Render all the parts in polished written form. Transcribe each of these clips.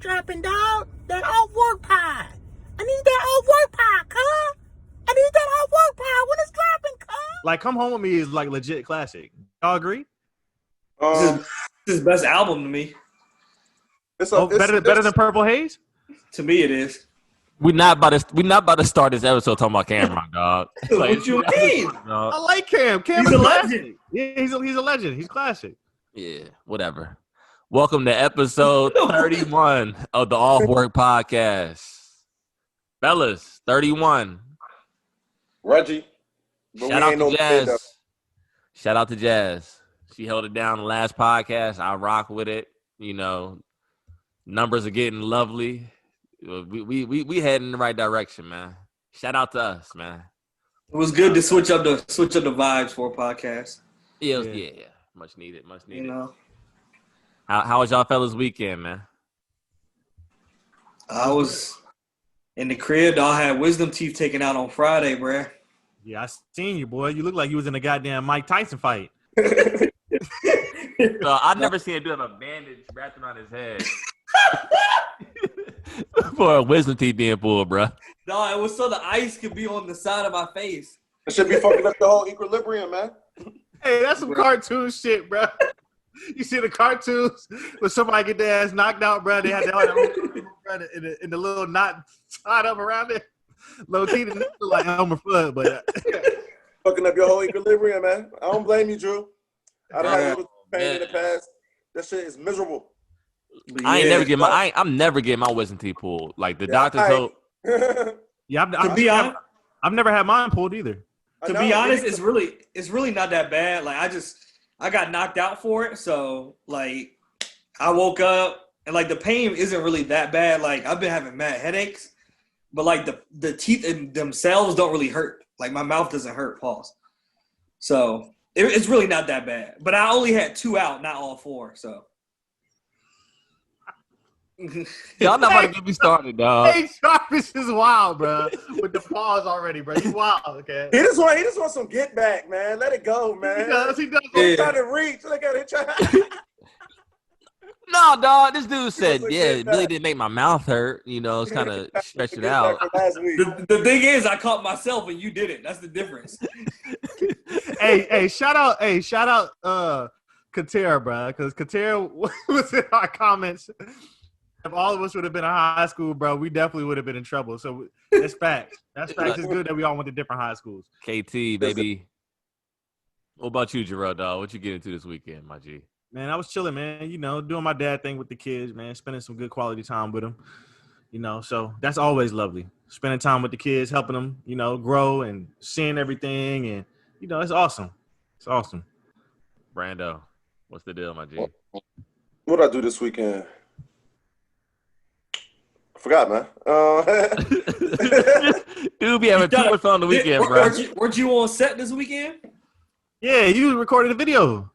strapping, dog. That off-work pie. I need that off-work pie, cuz. I need that off-work pie when it's dropping, cuz. Like, Come Home With Me is like legit classic. Y'all agree? This is his best album to me. Better than Purple Haze? To me, it is. We not about to start this episode talking about Cameron, dog. Like, What you mean? I like Cam. Cam He's is a classic. legend. Yeah, he's a legend. He's classic. Yeah, whatever. Welcome to episode 31 of the Off Work Podcast. Fellas, 31. Reggie. Shout out to Jazz. Shout out to Jazz. She held it down the last podcast. I rock with it. You know, numbers are getting lovely. We heading in the right direction, man. Shout out to us, man. It was good to switch up the vibes for a podcast. Yeah. Much needed. You know, How was y'all fellas' weekend, man? I was in the crib. I had wisdom teeth taken out on Friday, bruh. Yeah, I seen you, boy. You look like you was in a goddamn Mike Tyson fight. I've never seen him do have a bandage wrapped around his head for a wisdom teeth being pulled, bro. No, it was so the ice could be on the side of my face. It should be fucking up the whole equilibrium, man. Hey, that's some cartoon shit, bro. You see the cartoons when somebody get their ass knocked out, bro? They had that in the little knot tied up around it. Low key, look like Elmer Fudd, but Fucking up your whole equilibrium, man. I don't blame you, Drew. I don't have a little pain in the past. That shit is miserable. I'm never getting my wisdom teeth pulled. Like the doctor told. Yeah, I've never had mine pulled either. To be honest, it's really not that bad. Like I got knocked out for it, so like I woke up and like the pain isn't really that bad. Like I've been having mad headaches, but like the teeth in themselves don't really hurt. Like my mouth doesn't hurt. Pause. So it's really not that bad. But I only had 2 out, not all 4. So. Y'all not about to get me started, dog. Hey, Jarvis is wild, bro. With the pause already, bro. He's wild, okay? He just want some get back, man. Let it go, man. He does. He's trying to reach. Look at it. No, dog. This dude said, Looks like yeah, that. it really didn't make my mouth hurt. You know, it's kind of stretched it out. Last week. The thing is, I caught myself and you didn't. That's the difference. Hey, shout out, Katera, bro, because Katera was in our comments. If all of us would have been in high school, bro, we definitely would have been in trouble. So that's facts. That's facts. It's good that we all went to different high schools. KT, baby. What about you, Gerald, dog? What you get into this weekend, my G? Man, I was chilling, man. You know, doing my dad thing with the kids, man. Spending some good quality time with them. You know, so that's always lovely. Spending time with the kids, helping them, you know, grow and seeing everything. And, you know, it's awesome. It's awesome. Brando, what's the deal, my G? What did I do this weekend? I forgot, man. Dude be having too much fun on the weekend, bro. Weren't you on set this weekend? Yeah, you recorded a video.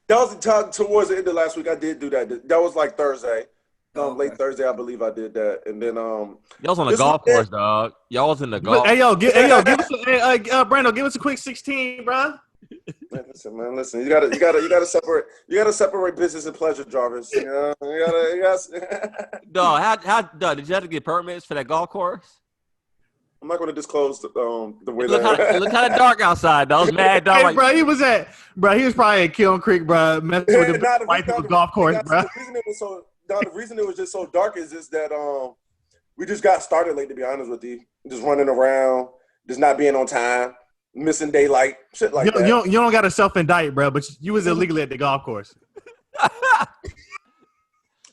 That was towards the end of last week. I did do that. That was like Thursday. Okay. Late Thursday, I believe I did that. And then Y'all was on the golf course, dog. Y'all was in the golf. Hey, give us Brando, give us a quick 16, bro. Man, listen. You gotta separate business and pleasure, Jarvis. You know, you gotta. Dog, dog, did you have to get permits for that golf course? I'm not going to disclose the way It looked kind of dark outside, dog. It was mad dark. Hey, bro, he was probably at Kiln Creek, bro, messing with the wife of the golf course, bro. The reason it was just so dark is just that we just got started late, to be honest with you. Just running around, just not being on time, missing daylight, shit like that. You don't got to self-indict, bro, but you was illegally at the golf course. I'm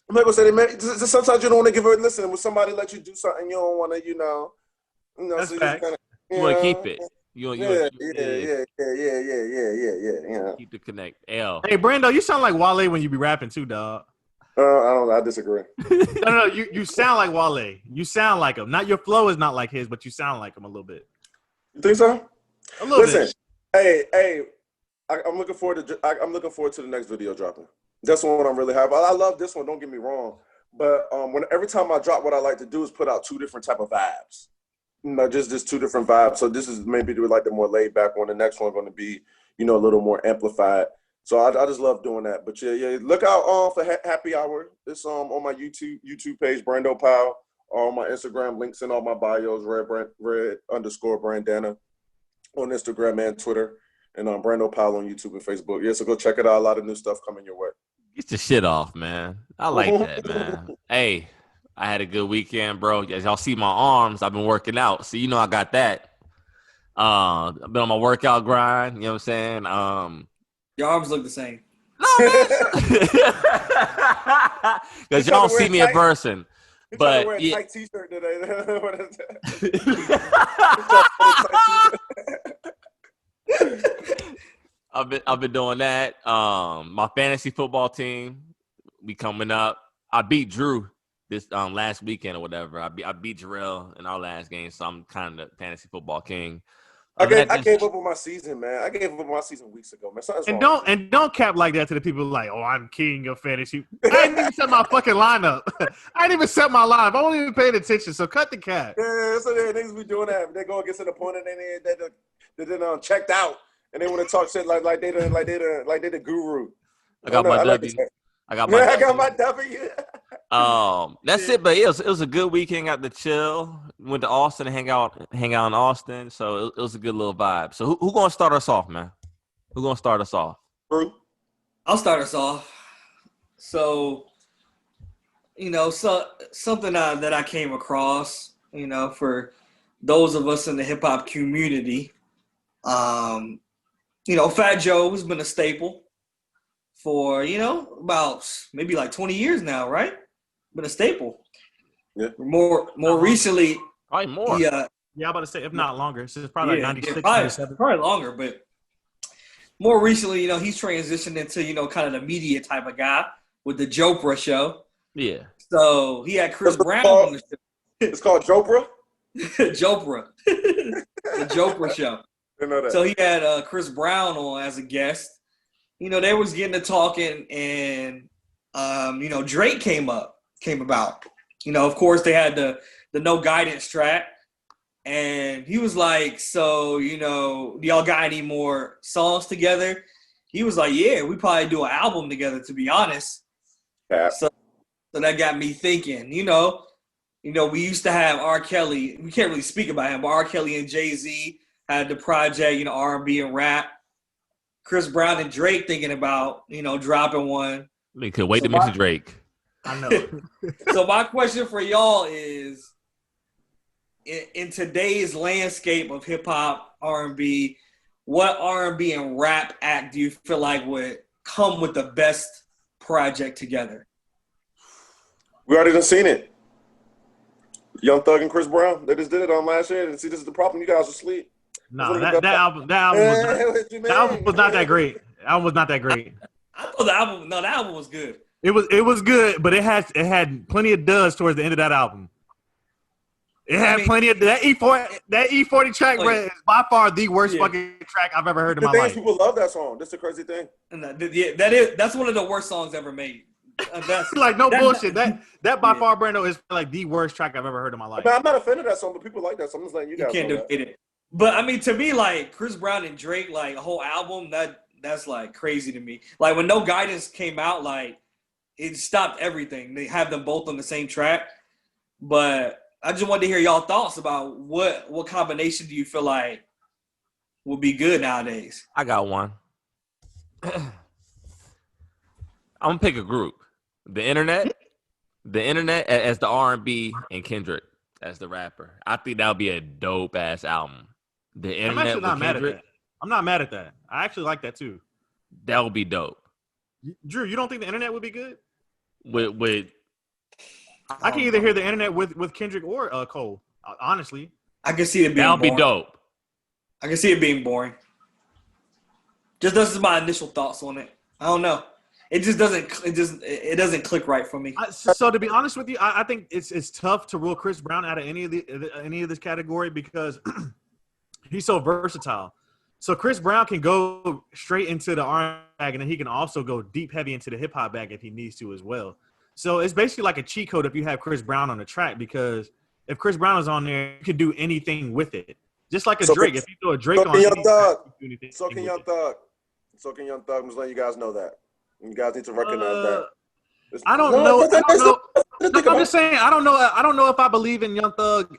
not going to say that, man. Just sometimes you don't want to give her a listen. When somebody let you do something, you don't want to, you know, that's so fact. You want to keep it. Yeah. Keep the connect. L. Hey, Brando, you sound like Wale when you be rapping too, dog. I disagree. No, you sound like Wale. You sound like him. Not your flow is not like his, but you sound like him a little bit. You think so? A little bit. Hey, I'm looking forward to the next video dropping. That's one I'm really happy. I love this one. Don't get me wrong, but every time I drop, what I like to do is put out 2 different type of vibes. You know, just 2 different vibes. So this is maybe like the more laid back one. The next one going to be, you know, a little more amplified. So I just love doing that. But yeah. Look out for Happy Hour. It's on my YouTube page, Brando Powell. All my Instagram links in all my bios, red_Brandana on Instagram and Twitter, and Brando Powell on YouTube and Facebook. Yeah, so go check it out. A lot of new stuff coming your way. Get your shit off, man. I like that, man. Hey, I had a good weekend, bro. As y'all see my arms, I've been working out. So you know I got that. I've been on my workout grind. You know what I'm saying? Your arms look the same. No, man. Because y'all don't see me in person. But wear a tight t-shirt today. I've been doing that. My fantasy football team, we coming up. I beat Drew this last weekend or whatever. I beat Jarrell in our last game, so I'm kind of the fantasy football king. I gave up on my season, man. I gave up on my season weeks ago, man. And don't cap like that to the people like, oh, I'm king of fantasy. I didn't even set my fucking lineup. I didn't even set my lineup. I wasn't even paying attention. So cut the cap. Yeah, so niggas be doing that. They go against an opponent and they done checked out, and they want to talk shit like they the guru. I got my W. I got my W. That's it. But it was a good weekend. Got to chill. Went to Austin and hang out in Austin. So it was a good little vibe. So who gonna start us off, man? Who gonna start us off? Brew. I'll start us off. So, something that I came across, for those of us in the hip hop community, Fat Joe has been a staple for, about maybe like 20 years now, right? Been a staple. Yeah. More recently. Probably more. Yeah, I'm about to say, if not longer. So it's probably like 96, 97. Probably longer, but more recently, he's transitioned into, kind of the media type of guy with the Jopra show. Yeah. So he had Chris Brown on the show. It's called Jopra? Jopra. The Jopra show. Didn't know that. So he had Chris Brown on as a guest. They was getting to talking, and Drake came about. Of course they had the No Guidance track, and he was like, so, do y'all got any more songs together? He was like, yeah, we probably do an album together, to be honest. Yeah. So that got me thinking, we used to have R. Kelly. We can't really speak about him, but R. Kelly and Jay-Z had the project, R&B and rap. Chris Brown and Drake thinking about, dropping one. They could wait to mention Drake. I know. So my question for y'all is, in today's landscape of hip hop, R&B, what R&B and rap act do you feel like would come with the best project together? We already done seen it. Young Thug and Chris Brown. They just did it on last year. And see, this is the problem. You guys are asleep. No, that album was not that great. That album was not that great. I thought the album was good. It was good, but it had plenty of duds towards the end of that album. It had plenty of that E40 track is by far the worst fucking track I've ever heard in my life. People love that song. That's the crazy thing. And that's one of the worst songs ever made. Like no bullshit. That by far, Brando, is like the worst track I've ever heard in my life. I'm not a fan of that song, but people like that song. I'm just like, you guys can't debate it. But to me, like Chris Brown and Drake, like a whole album, that's like crazy to me. Like when No Guidance came out, like it stopped everything. They have them both on the same track. But I just wanted to hear y'all thoughts about what combination do you feel like would be good nowadays? I got one. I'm gonna pick a group. The internet as the R&B and Kendrick as the rapper. I think that would be a dope ass album. The internet. I'm actually not with mad Kendrick, at that. I'm not mad at that. I actually like that too. That would be dope. Drew, you don't think the internet would be good? With I can either hear the internet with Kendrick or Cole. Honestly, I can see it being. That would be boring. dope. I can see it being boring. Just this is my initial thoughts on it. I don't know. It just doesn't. It doesn't click right for me. So to be honest with you, I think it's tough to rule Chris Brown out of any of this category because he's so versatile. So Chris Brown can go straight into the R&B bag, and then he can also go deep heavy into the hip hop bag if he needs to as well. So it's basically like a cheat code if you have Chris Brown on the track, because if Chris Brown is on there, you can do anything with it. Just like Drake. If you throw a Drake on, Young Thug. So can Young Thug. So can Young Thug. I'm just letting you guys know that. You guys need to recognize that. I don't know. I'm just saying. I don't know. I don't know if I believe in Young Thug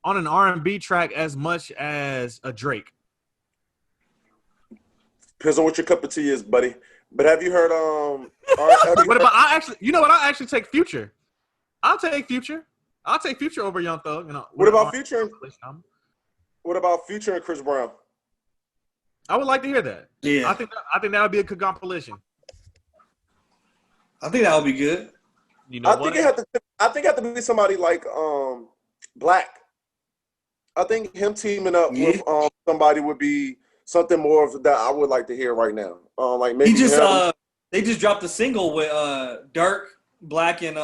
on an R&B track as much as a Drake. Depends on what your cup of tea is, buddy. But have you heard What about I actually? You know what? I'll actually take Future. I'll take Future. I'll take Future over Young Thug. You know. What about Future? What about Future and Chris Brown? I would like to hear that. Yeah, I think that would be a good compilation. I think that would be good. You know I think it had to be somebody like Black. I think him teaming up with somebody would be something more of that I would like to hear right now. Like maybe they just dropped a single with Dirk, Black, and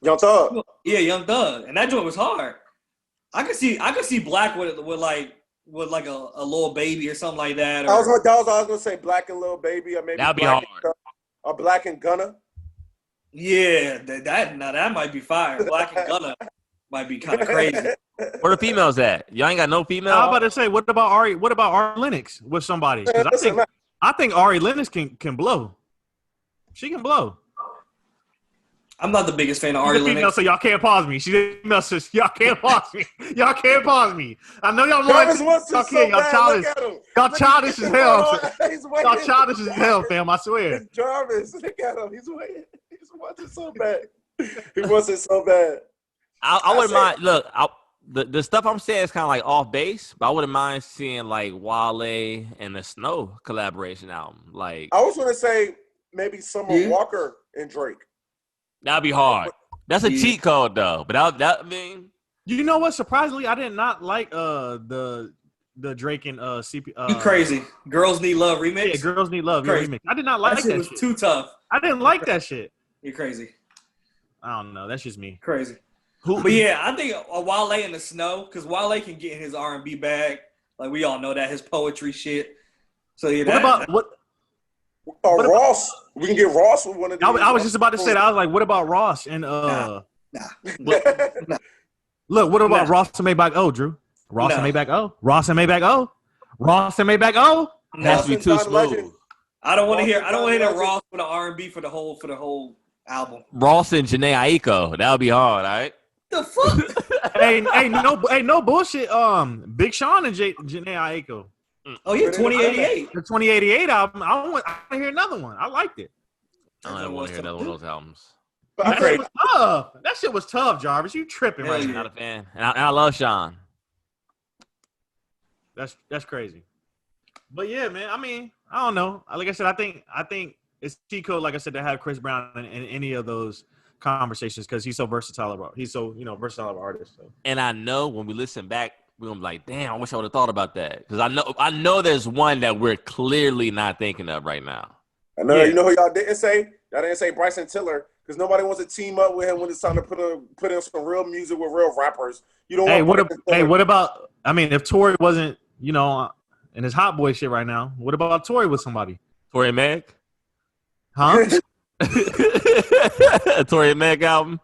Young Thug. Yeah, Young Thug, and that joint was hard. I could see Black with like a little baby or something like that. Or, I was gonna say Black and Lil Baby, or maybe That'd be Black hard. Or Black and Gunna. yeah, that might be fire. Black and Gunna might be kind of crazy. Where the females at? Y'all ain't got no female. I was about to say, what about Ari Lennox with somebody? Because I think Ari Lennox can blow. She can blow. I'm not the biggest fan of Ari She's a female, Lennox. so y'all can't pause me. She's a female, so y'all can't pause me. Y'all can't pause me. I know y'all Jarvis want wants y'all to can't. so Y'all bad. childish. Look at him. Y'all childish as hell. He's waiting. Y'all childish as hell, fam. I swear. It's Jarvis. Look at him. He's waiting. He wants it so bad. He wants it so bad. I wouldn't mind. Look, the stuff I'm saying is kind of like off base, but I wouldn't mind seeing like Wale and the Snow collaboration album. Like I was gonna say maybe Summer Walker and Drake. that'd be hard. That's a cheat code though. But I mean, You know what? Surprisingly, I did not like the Drake and CP. You crazy? Girls Need Love remix. Yeah, Girls Need Love Crazy. remix. I did not like that shit that was shit. too tough. I didn't like that shit. You're crazy. I don't know. That's just me. Crazy. But yeah, I think Wale in the Snow, because Wale can get in his R&B bag. Like we all know that, his poetry shit. So yeah, Ross? We can get Ross with one of these. I was just about to say that. I was like, what about Ross and Nah. Look, what about Ross and Maybach O, Drew? Ross and Maybach O. Ross and Maybach O. Ross and Maybach O. has to be too smooth. I don't want to hear that Ross with an R&B for the whole album. Ross and Janae Aiko. That would be hard, all right? The fuck? hey, no bullshit. Big Sean and Janae Aiko. Oh yeah, 2088. The 2088 album. I want to hear another one. I liked it. I don't want to hear another one of those albums. That shit was tough. That shit was tough, Jarvis. You tripping right I'm now? not a fan, and I love Sean. That's crazy. But yeah, man. I mean, I don't know. Like I said, I think it's cheat code. Like I said, to have Chris Brown in any of those conversations because he's so versatile about. He's so versatile of an artist. So. And I know when we listen back, we're gonna be like, damn, I wish I would have thought about that. Because I know there's one that we're clearly not thinking of right now. I know. You know who y'all didn't say? Y'all didn't say Bryson Tiller because nobody wants to team up with him when it's time to put in some real music with real rappers. You don't. What about? I mean, if Tory wasn't, in his hot boy shit right now, what about Tory with somebody? Tory and Meg? Huh? A Tory and Meg album?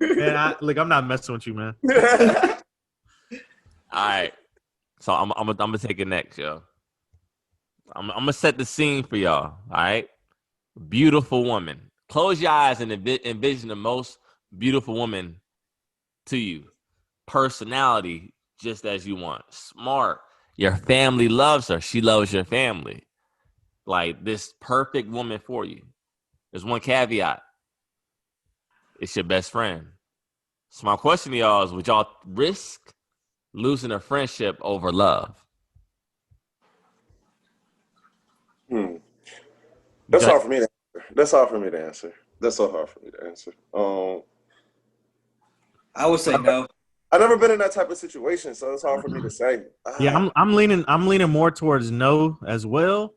Man, I'm not messing with you, man. All right. So I'm gonna take it next, yo. I'm gonna set the scene for y'all. All right. Beautiful woman. Close your eyes and envision the most beautiful woman to you. Personality, just as you want. Smart. Your family loves her. She loves your family. Like this perfect woman for you. There's one caveat. It's your best friend. So my question to y'all is, would y'all risk losing a friendship over love? That's hard for me to answer. That's so hard for me to answer. I would say no. I've never been in that type of situation, so it's hard for me to say. Yeah, I'm leaning more towards no as well,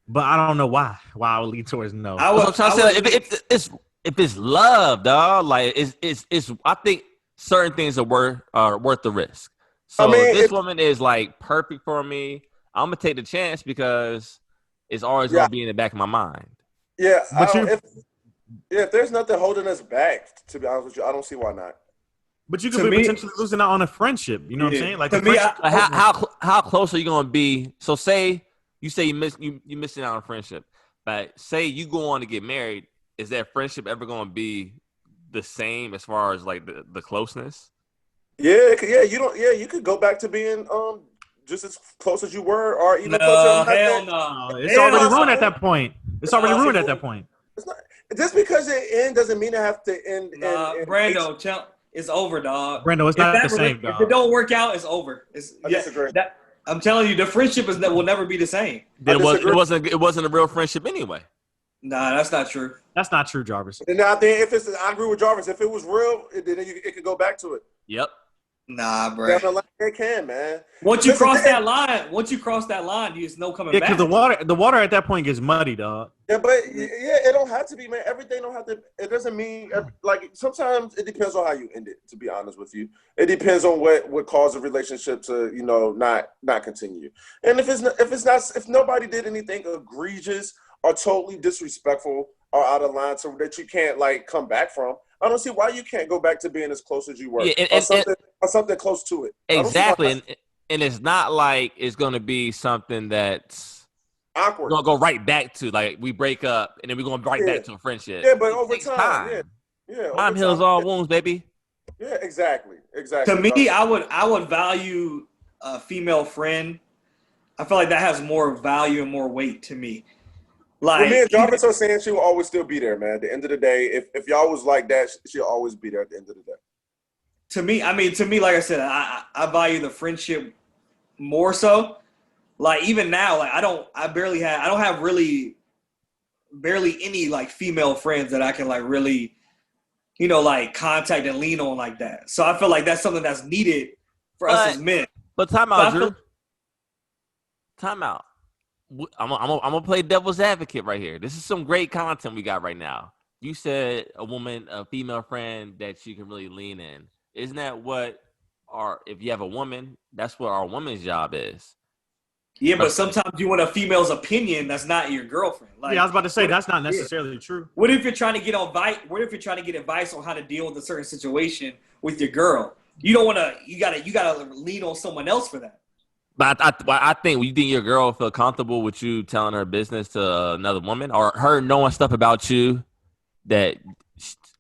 but I don't know why. Why I would lean towards no. I'm trying to say, if it's love, dog, like it's I think certain things are worth the risk. So if this woman is like perfect for me, I'm gonna take the chance because it's always gonna be in the back of my mind. Yeah, if there's nothing holding us back, to be honest with you, I don't see why not. But you could be potentially losing out on a friendship. You know what I'm saying? Like how close are you gonna be? So say you say you missing out on friendship, but say you go on to get married, is that friendship ever going to be the same as far as like the closeness? Yeah, you could go back to being just as close as you were, or even No, closer. hell No, no. it's Hell already no. ruined at that point. It's already ruined at that point. It's not just because it end doesn't mean it have to end. Nah, Brando, it's over, dog. Brando, it's not the same, If dog. it don't work out, it's over. I disagree. I'm telling you, the friendship will never be the same. Then disagree. it wasn't a real friendship anyway. Nah, that's not true. That's not true, Jarvis. And now, then, I agree with Jarvis. If it was real, then it could go back to it. Yep. Nah, bro. Down the line, it can, man. Once you Listen, cross that line, there's no coming Yeah, back. because the water at that point gets muddy, dog. Yeah, but it don't have to be, man. Everything don't have to. It doesn't mean like sometimes it depends on how you end it. To be honest with you, it depends on what caused a relationship to not continue. And if nobody did anything egregious or totally disrespectful or out of line, so that you can't like come back from, I don't see why you can't go back to being as close as you were, Yeah, or something close to it. Exactly, and it's not like it's going to be something that's Awkward. We're gonna go right back to like we break up and then we're going right back to a friendship. Yeah, but It over takes time. Yeah. Time heals all wounds, baby. Yeah, exactly. To me, I would value a female friend. I feel like that has more value and more weight to me. Like me and Jarvis are saying she will always still be there, man. At the end of the day, if y'all was like that, she'll always be there at the end of the day. To me, like I said, I value the friendship more so. Like even now, like I don't have really barely any like female friends that I can like really, like contact and lean on like that. So I feel like that's something that's needed for us as men. But time out, Drew. Time out. I'm gonna play devil's advocate right here. This is some great content we got right now. You said a female friend that she can really lean in. Isn't that if you have a woman, that's what our woman's job is. Yeah, but sometimes you want a female's opinion that's not your girlfriend. Like, yeah, I was about to say that's not necessarily true. What if you're trying to get advice on how to deal with a certain situation with your girl? You don't want to. You gotta lean on someone else for that. But I think you think your girl feel comfortable with you telling her business to another woman, or her knowing stuff about you that,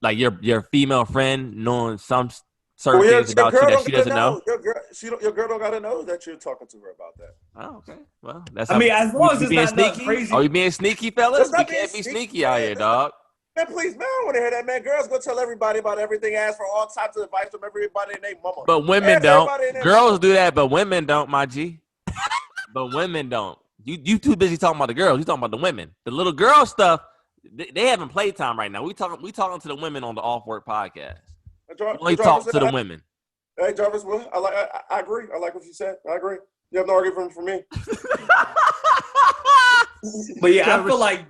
like your female friend knowing some certain things about you that she doesn't know. Your girl don't gotta know that you're talking to her about that. Oh, okay. Well, that's. As long as it's not sneaky. crazy. Are you being sneaky, fellas? You can't be sneaky, sneaky out here, dog. Man, please, man, I don't want to hear that, man. Girls go tell everybody about everything, ask for all types of advice from everybody and their mama. But women don't. Girls do that, but women don't, my G. But women don't. You too busy talking about the girls. You talking about the women. The little girl stuff, they having playtime right now. We talking to the women on the Off Work podcast. We talk to the women. Hey, Jarvis, well, I agree. I like what you said. I agree. You have no argument for me. But yeah, I feel like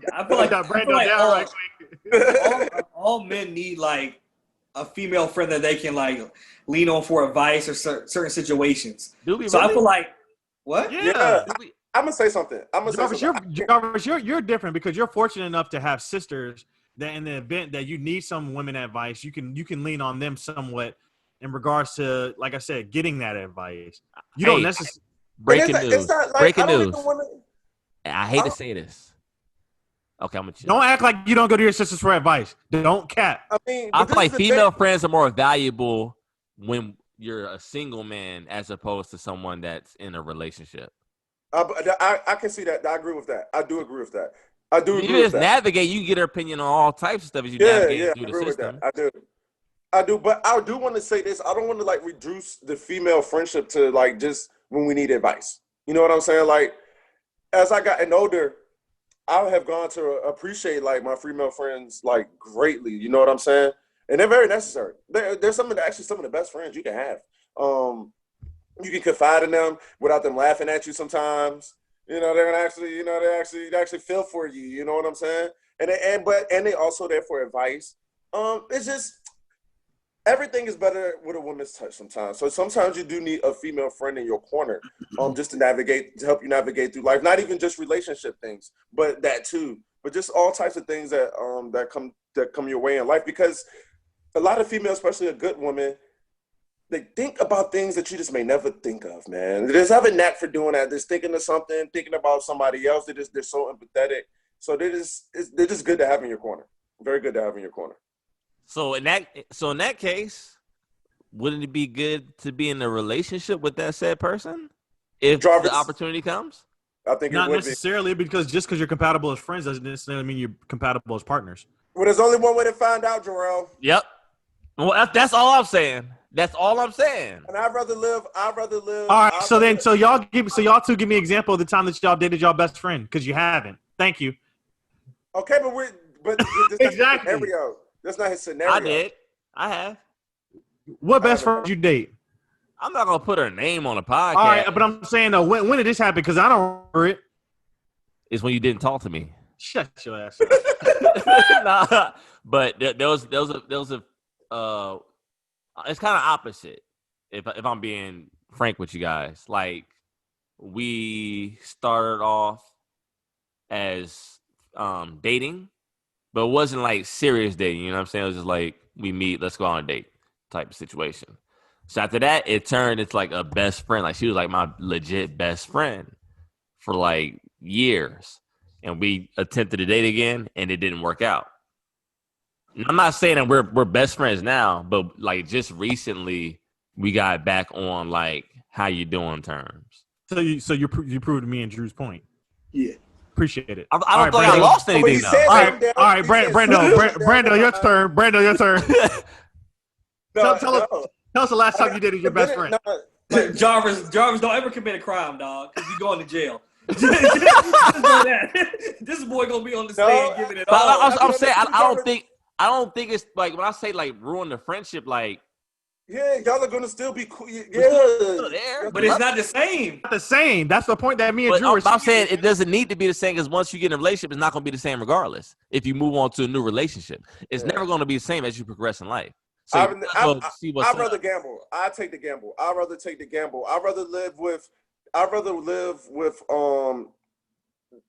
all men need like a female friend that they can like lean on for advice or certain situations. So I feel like what? Yeah. I'm gonna say something. Jarvis, you're different because you're fortunate enough to have sisters that in the event that you need some women advice, you can lean on them somewhat in regards to, like I said, getting that advice. You don't necessarily. Breaking news. Breaking news. I hate to say this. Okay, I'm gonna chill. Don't act like you don't go to your sisters for advice. Don't cap. I feel like female friends are more valuable when you're a single man as opposed to someone that's in a relationship. I can see that. I agree with that. I do agree with that. I do agree you with just that. navigate. You get her opinion on all types of stuff as you navigate through I the agree system. with that. I do. But I do want to say this. I don't want to like reduce the female friendship to like just when we need advice. You know what I'm saying? Like as I gotten older, I have gone to appreciate like my female friends like greatly. You know what I'm saying? And they're very necessary. They're some of the best friends you can have. You can confide in them without them laughing at you sometimes. You know, they're gonna actually, they actually feel for you. You know what I'm saying? And they also there for advice. It's just everything is better with a woman's touch sometimes. So sometimes you do need a female friend in your corner, just to help you navigate through life. Not even just relationship things, but that too. But just all types of things that come your way in life. Because a lot of females, especially a good woman, they think about things that you just may never think of, man. They just have a knack for doing that. Just thinking of something, thinking about somebody else. They're so empathetic. So they're just good to have in your corner. Very good to have in your corner. So in that case, wouldn't it be good to be in a relationship with that said person if Jarvis, the opportunity comes? I think Not it would necessarily, because just because you're compatible as friends doesn't necessarily mean you're compatible as partners. Well, there's only one way to find out, Jarrell. Yep. Well, that's all I'm saying. That's all I'm saying. And I'd rather live. All right, so y'all two give me an example of the time that y'all dated y'all best friend, because you haven't. Thank you. Okay, but this Exactly. not his scenario. That's not his scenario. I did. I have. What best friend did you date? I'm not gonna put her name on a podcast. All right, but I'm saying though, when did this happen? Because I don't remember it. It's when you didn't talk to me. Shut your ass. Nah, but there was a it's kind of opposite. If I'm being frank with you guys, like we started off as dating, but it wasn't like serious dating. You know what I'm saying? It was just like we meet, let's go on a date type of situation. So after that, it turned into like a best friend. Like she was like my legit best friend for like years. And we attempted to date again, and it didn't work out. And I'm not saying that we're best friends now, but like just recently we got back on like how you doing terms. So you proved me and Drew's point. Yeah. Appreciate it. I don't All right, think I Brando. lost anything though. All right, Brando, your turn. Brando, your turn. Tell us the last time you dated your best friend. Jarvis, don't ever commit a crime, dog, because you going to jail. Just know that. This boy gonna be on the stage giving it all. I'm saying I don't think it's like when I say like ruin the friendship, like yeah, y'all are gonna still be cool. Yeah, there, but it's not the same. Not the same. That's the point that me and Drew were I'm saying it doesn't need to be the same because once you get in a relationship, it's not going to be the same regardless. If you move on to a new relationship, it's never going to be the same as you progress in life. So I'd rather gamble. I take the gamble. I'd rather take the gamble. I'd rather live with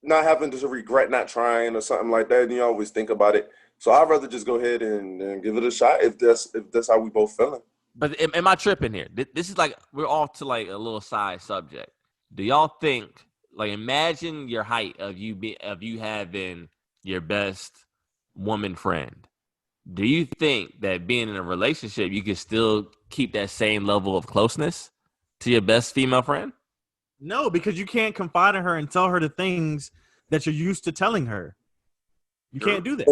not having to regret not trying or something like that. And you always think about it. So I'd rather just go ahead and give it a shot if that's how we both feeling. But am I tripping here? This is like we're off to like a little side subject. Do y'all think like imagine your height of you having your best woman friend? Do you think that being in a relationship you can still keep that same level of closeness to your best female friend? No, because you can't confide in her and tell her the things that you're used to telling her. You can't do that.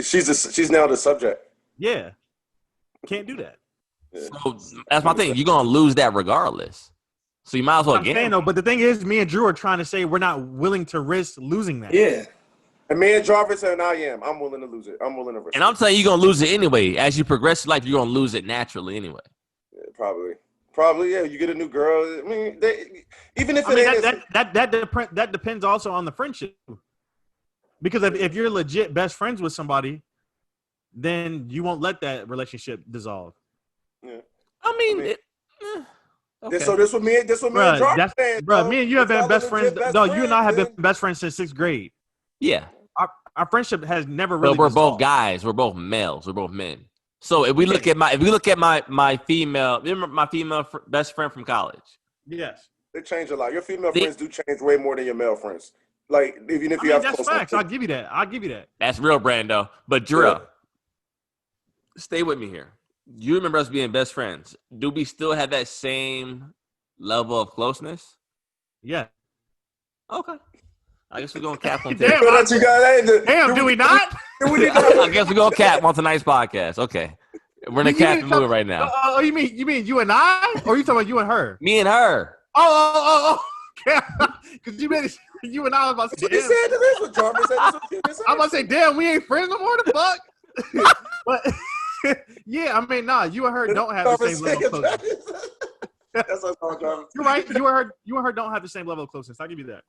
She's now the subject. Yeah, can't do that. So that's my thing. You're gonna lose that regardless. So you might as well I'm saying, though, but the thing is, me and Drew are trying to say we're not willing to risk losing that. Yeah. And me and Jarvis and I'm willing to lose it. I'm willing to risk it. And I'm telling you, you're gonna lose it anyway. As you progress in life, you're gonna lose it naturally anyway. Yeah, probably, yeah. You get a new girl. I mean, that depends also on the friendship. Because if you're legit best friends with somebody, then you won't let that relationship dissolve. Yeah. I mean, okay. So this what me and Jarvis saying, bro. Me and you have been best friends. No, you and I have been best friends since 6th grade. Yeah. Our friendship has never really. But we're dissolved. both guys. We're both males. We're both men. So if we look at my female, remember my female best friend from college. Yes. They change a lot. Your female friends do change way more than your male friends. Like even if you have that's facts. I'll give you that. That's real, Brando. But Drew, stay with me here. You remember us being best friends. Do we still have that same level of closeness? Yeah. Okay. I guess we're going to cap on Damn, do we not? I guess we're going to cap on tonight's podcast. Okay. We're in a capping mood right now. Oh, you mean you and I? Or are you talking about you and her? Me and her. Oh. Because you and I was about to say, he said this what Jarvis said. I'm about to say, damn, we ain't friends no more, the fuck? But, yeah, I mean, nah, you and her don't have the same level of closeness. That's what I'm Jarvis. You're right. You and her don't have the same level of closeness. I'll give you that.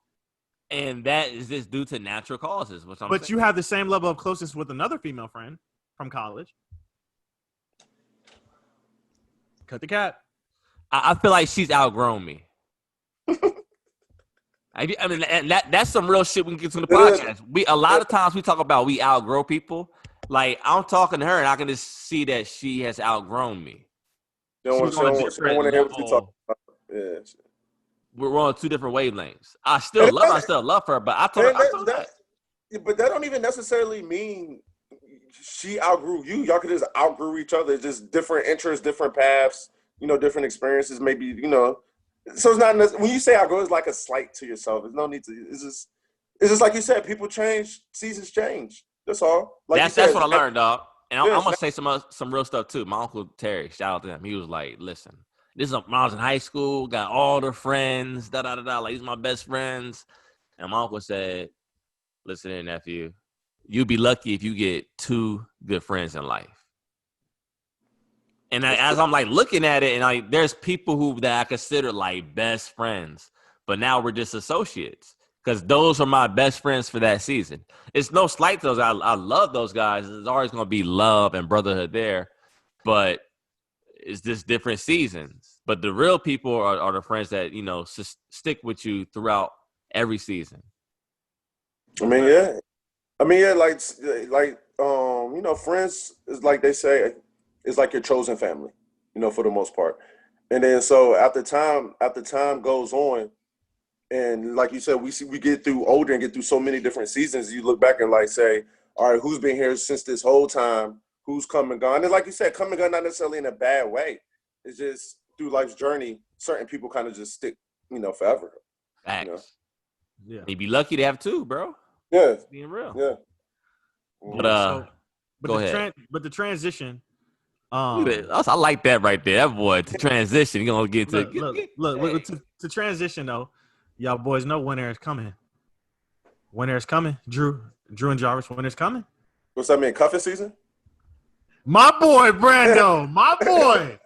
And that is just due to natural causes. But you have the same level of closeness with another female friend from college. Cut the cat. I feel like she's outgrown me. I mean, and that's some real shit we can get to the podcast. A lot of times we talk about we outgrow people. Like I'm talking to her and I can just see that she has outgrown me. She don't She's on a want different to hear what you talk level. about. Yeah. We're on two different wavelengths. I still love her, but I told her that. But that don't even necessarily mean she outgrew you. Y'all could just outgrew each other. It's just different interests, different paths, different experiences. Maybe, So it's not when you say outgrow, it's like a slight to yourself. There's no need to. It's just like you said. People change. Seasons change. That's all. Like that's what I learned, dog. And I'm gonna say some real stuff too. My uncle Terry, shout out to him. He was like, "Listen, this is when I was in high school. Got all the friends. Like these are my best friends." And my uncle said, "Listen here, nephew. You'd be lucky if you get 2 good friends in life." And as I'm like looking at it, and there's people that I consider like best friends, but now we're just associates because those are my best friends for that season. It's no slight to those. I love those guys. There's always going to be love and brotherhood there, but it's just different seasons. But the real people are the friends that stick with you throughout every season. I mean, yeah. Friends is like they say, is like your chosen family, for the most part. And then so after time goes on, and like you said, we get through older and get through so many different seasons. You look back and like say, all right, who's been here since this whole time? Who's come and gone? And like you said, come and gone not necessarily in a bad way. It's just through life's journey, certain people kind of just stick, forever. Facts. Yeah. You'd be lucky to have 2, bro. Yeah. Being real. Yeah. But go ahead. But the transition. I like that right there. That boy to transition. You're gonna get to transition though. Y'all boys know winter is coming. Winter is coming. Drew and Jarvis, winter's coming. What's that mean? Cuffing season? My boy, Brando. My boy.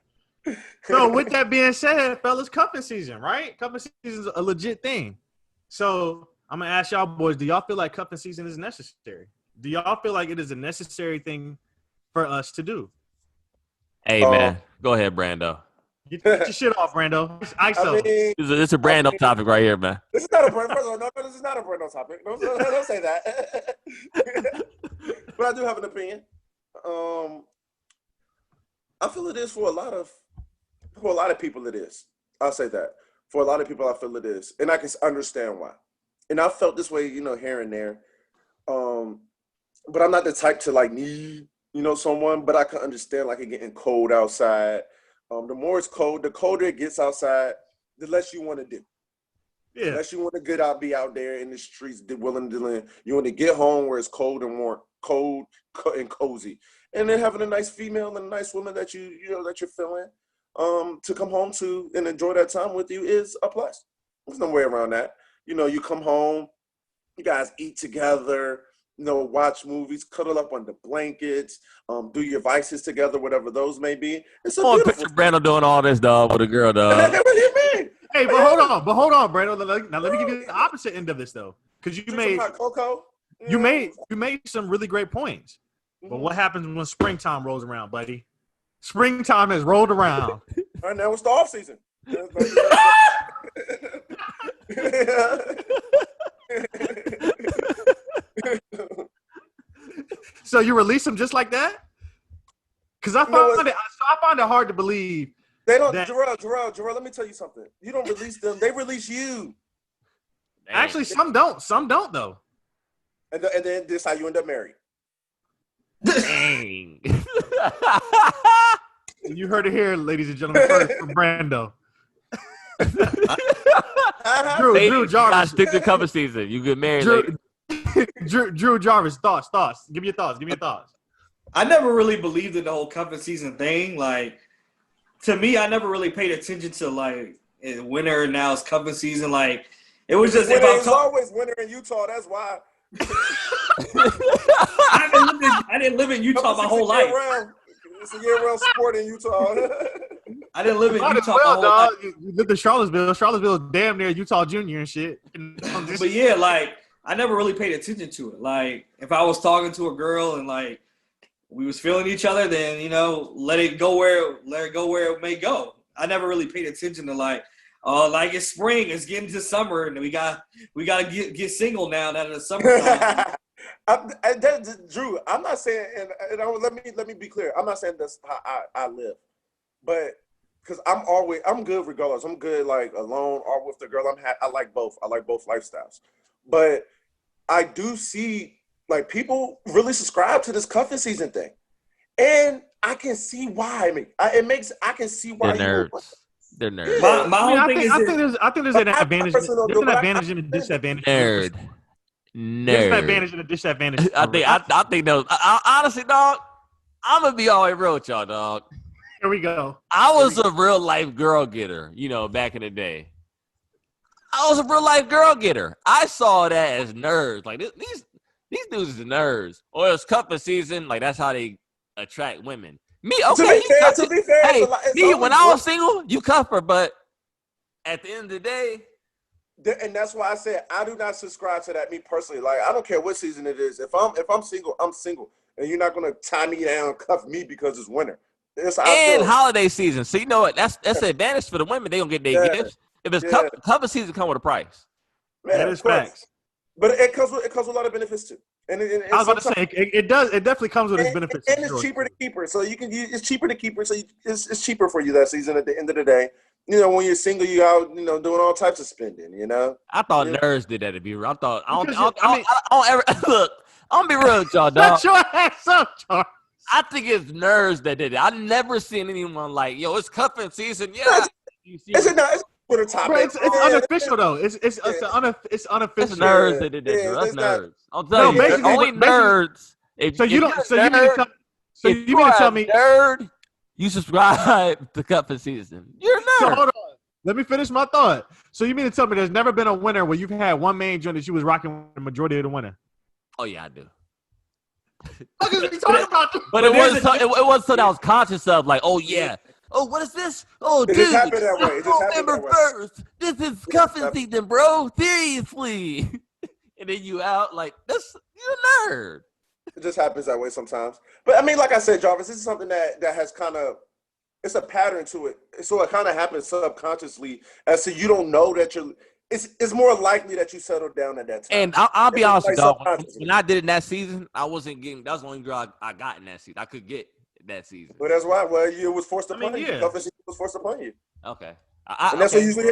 So with that being said, fellas, cuffing season, right? Cuffing season is a legit thing. So I'm gonna ask y'all boys, do y'all feel like cuffing season is necessary? Do y'all feel like it is a necessary thing for us to do? Hey man, go ahead, Brando. Get your shit off, Brando. It's ISO. It's a Brando topic right here, man. This is not a Brando. First of all, no, this is not a Brando topic. Don't say that. But I do have an opinion. I feel it is for a lot of people. It is. I'll say that for a lot of people, I feel it is, and I can understand why. And I felt this way, here and there. But I'm not the type to like need, someone. But I can understand like it getting cold outside. The more it's cold, the colder it gets outside, the less you want to do. Yeah. The less you want to be out there in the streets, willing to live. You want to get home where it's cold and warm, cold and cozy, and then having a nice female and a nice woman that that you're feeling, to come home to and enjoy that time with you is a plus. There's no way around that. You come home, you guys eat together. Watch movies, cuddle up on the blankets, do your vices together, whatever those may be. It's a beautiful picture Brando doing all this, dog, with a girl, dog. What do you mean? Hey, but hold on, Brando. Now let me give you the opposite end of this though, because you made hot cocoa. you made some really great points. But what happens when springtime rolls around, buddy? Springtime has rolled around. All right, now it's the off season. So you release them just like that? Because I find it hard to believe. They don't, Jarrell, let me tell you something. You don't release them, they release you. Actually, some don't. Some don't, though. And then this is how you end up married. Dang. You heard it here, ladies and gentlemen, first from Brando. Drew Jarvis. Stick to cover season. You get married. Drew Jarvis, thoughts. Give me your thoughts. I never really believed in the whole cuffing season thing. Like, to me, I never really paid attention to like winter. Now it's cuffing season. Like, it was just it's always winter in Utah. That's why. I didn't live in Utah my whole life. It's a year-round sport in Utah. I didn't live in Utah my whole dog. life. You lived in Charlottesville. Charlottesville is damn near Utah Junior and shit. But yeah, like I never really paid attention to it. Like if I was talking to a girl and like we was feeling each other, then let it go where it may go. I never really paid attention to like it's spring, it's getting to summer, and we gotta get single now that it's summertime. Drew, I'm not saying, and let me be clear. I'm not saying that's how I live, but because I'm good regardless. I'm good like alone or with the girl I like both. I like both lifestyles. But I do see like people really subscribe to this cuffing season thing. And I can see why. I mean, I can see why They're you would. nerds. They're nerds. My whole thing is I think there's an But I advantage. personally don't There's do an it, but advantage and a disadvantage. Nerd. There's an Nerd. advantage and a disadvantage. I think that was, honestly, dog, I'm gonna be all the way real with y'all, dog. Here we go. I was a real life girl getter, back in the day. I was a real life girl getter. I saw that as nerds. Like these dudes is nerds. Or it's cuffing season. Like that's how they attract women. Me, okay. To be fair, Hey, it's me, when I always was single, you cuff her, but at the end of the day, and that's why I said I do not subscribe to that. Me personally, like I don't care what season it is. If I'm single, I'm single, and you're not gonna tie me down, cuff me because it's winter. and holiday season. So you know what? That's the advantage for the women. They gonna get their gifts. If it's cuffing season, come with a price. Man, That is facts. But it comes with a lot of benefits too. And I was about to say it does. It definitely comes with its benefits. And it's cheaper to keep her, so you can. It's cheaper to keep her, so it's cheaper for you that season. At the end of the day, when you're single, you out, doing all types of spending. I thought nerds did that to be real. I don't ever look. I'm gonna be real with y'all, dog. Shut your ass up, Charles. I think it's nerds that did it. I never seen anyone like, it's cuffing season. Yeah, it's not. Twitter topic. Bro, it's unofficial though. It's unofficial. It's nerds that did that. Yeah, That's nerds. I'll No, tell you, basically- only nerds. So you mean to tell me? Nerd, you subscribe to cuffing season. You're a nerd. So hold on. Let me finish my thought. So you mean to tell me there's never been a winner where you've had one main joint that you was rocking the majority of the winner? Oh yeah, I do. What is we talking about? But it wasn't something I was conscious of. Like, oh yeah. Oh, what is this? Oh, It dude. just happened that way. It just happened November that way. 1st. This is cuffing season, bro. Seriously. And then you out like, you're a nerd. It just happens that way sometimes. But I mean, like I said, Jarvis, this is something that has kind of, it's a pattern to it. So it kind of happens subconsciously as to you don't know that it's more likely that you settle down at that time. And I'll be honest with like y'all. When I did it in that season, I wasn't getting, that was the only girl I got in that season. I could get that season. But that's why, it was forced upon you. yeah. Cuffing season was forced upon you. Okay. And that's usually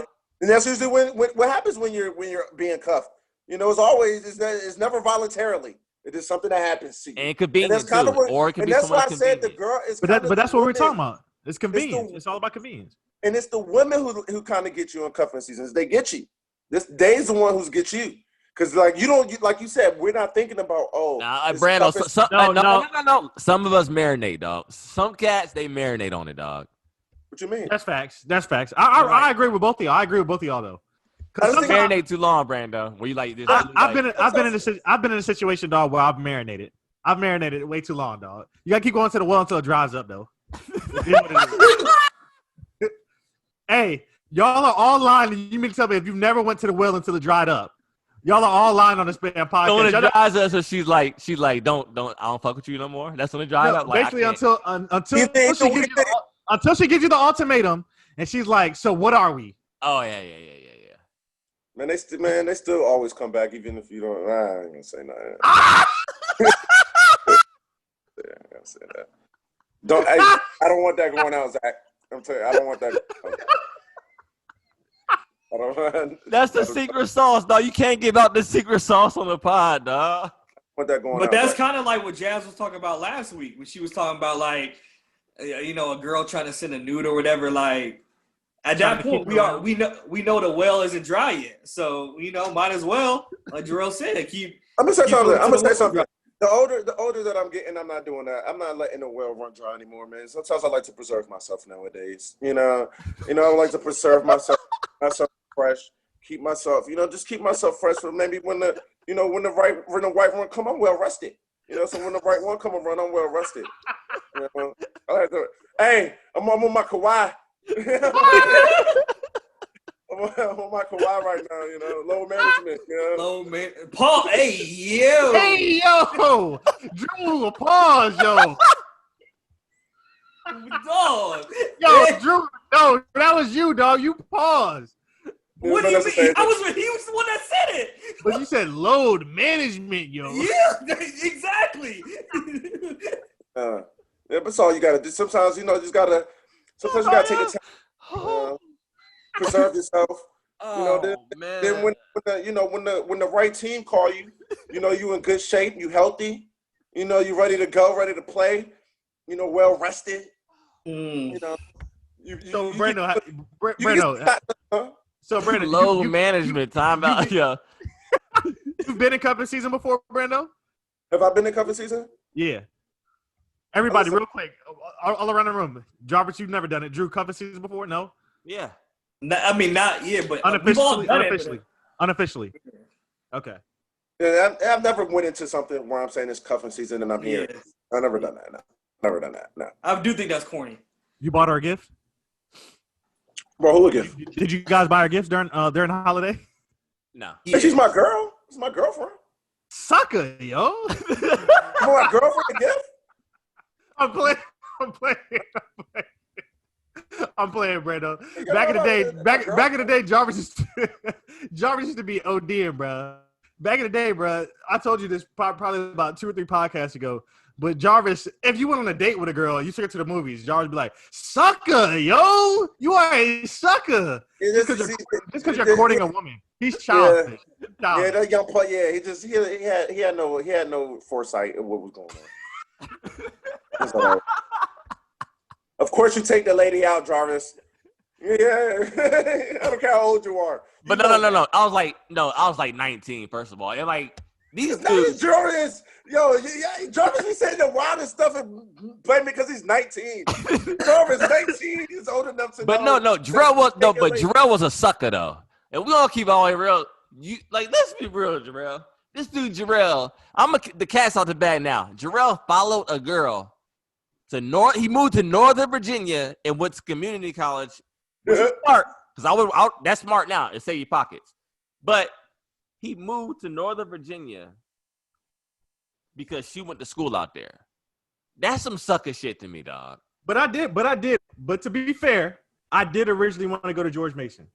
what happens when you're being cuffed. It's never voluntarily. It is something that happens to you. And convenience And that's too. Or it could be that's why I someone's said the convenience. girl is. But that's what we're talking about. about. It's convenience. It's all about convenience. And it's the women who kind of get you in cuffing seasons. They get you. They's the one who's get you. Because like you said, we're not thinking about Brando. No. Some of us marinate, dog. Some cats they marinate on it, dog. What you mean? That's facts. I agree with both of y'all. I agree with both of y'all though. I Some think marinate too long, Brando. Where you like this? I've been in a situation, dog, where I've marinated. I've marinated way too long, dog. You gotta keep going to the well until it dries up, though. Hey, y'all are all lying. You mean to tell me if you've never went to the well until it dried up? Y'all are all lying on this podcast. So when it dries up, so she's like, don't, I don't fuck with you no more. That's when it dries up. Like, basically, until she gives you the ultimatum, and she's like, "So what are we?" Oh yeah. Man, they still always come back even if you don't. I ain't gonna say nothing. Yeah, I gotta say that. I don't want that going out, Zach. I'm telling you, I don't want that. That's the secret sauce, dog. You can't give out the secret sauce on the pod, dog. Want that going But out, that's Zach. kind of like what Jazz was talking about last week when she was talking about like, a girl trying to send a nude or whatever. Like at that point, we know the well isn't dry yet, so might as well, like Jarrell said, keep. I'm gonna say something. Dry. The older that I'm getting, I'm not doing that. I'm not letting the well run dry anymore, man. Sometimes I like to preserve myself nowadays. I like to preserve myself fresh, keep myself, just keep myself fresh for maybe when the right one come, I'm well rested. So when the right one come around, I'm well rested. I like to, hey, I'm on my Kawhi. I'm on my Kawhi right now, low management, Low man, Paul, hey yo, Drew, pause, yo, dog, Drew, no, that was you, dog. You paused. What do you mean? He was the one that said it. But you said load management, yo. Yeah, exactly. Yeah, but that's all you gotta do. Sometimes, you just gotta Sometimes you gotta take the time, preserve yourself. Man. Then when the right team call you, you in good shape, you healthy, you ready to go, ready to play, well rested. So Brando, low management time out. Yeah. You've been in cuffing season before, Brando? Have I been in cuffing season? Yeah. Everybody, real quick, all around the room. Jarvis, you've never done it. Drew, cuffing season before? No. Yeah. I mean, not yet, but unofficially. Okay. Yeah, I've never went into something where I'm saying it's cuffing season and I'm here. I've never done that. No. Never done that. No. I do think that's corny. You bought her a gift? Bro, who a gift? Did you guys buy her gifts during the holiday? No. Yeah. She's my girl. She's my girlfriend. Sucker, yo. My girlfriend a gift? I'm playing, Brando. Back in the day, Jarvis used to be ODing, bro. Back in the day, bro, I told you this probably about 2 or 3 podcasts ago. But Jarvis, if you went on a date with a girl, you took her to the movies, Jarvis would be like, "Sucker, yo, you are a sucker." Just because you're courting a woman, he's childish. Yeah, that young boy. Yeah, he had no foresight of what was going on. Of course, you take the lady out, Jarvis. Yeah, I don't care how old you are. But no. I was like 19. First of all, and like these dudes. Jarvis, Jarvis be saying the wildest stuff and blame me because he's 19. Jarvis 19, he's old enough to. But no, Jarrell was a sucker though, and we all keep all real. Let's be real, Jarrell. This dude Jarrell, the cat's out the bag now. Jarrell followed a girl to he moved to Northern Virginia and went to community college. Which is smart, because that's smart now. It save your pockets. But he moved to Northern Virginia because she went to school out there. That's some sucker shit to me, dog. But I did. But to be fair, I did originally want to go to George Mason.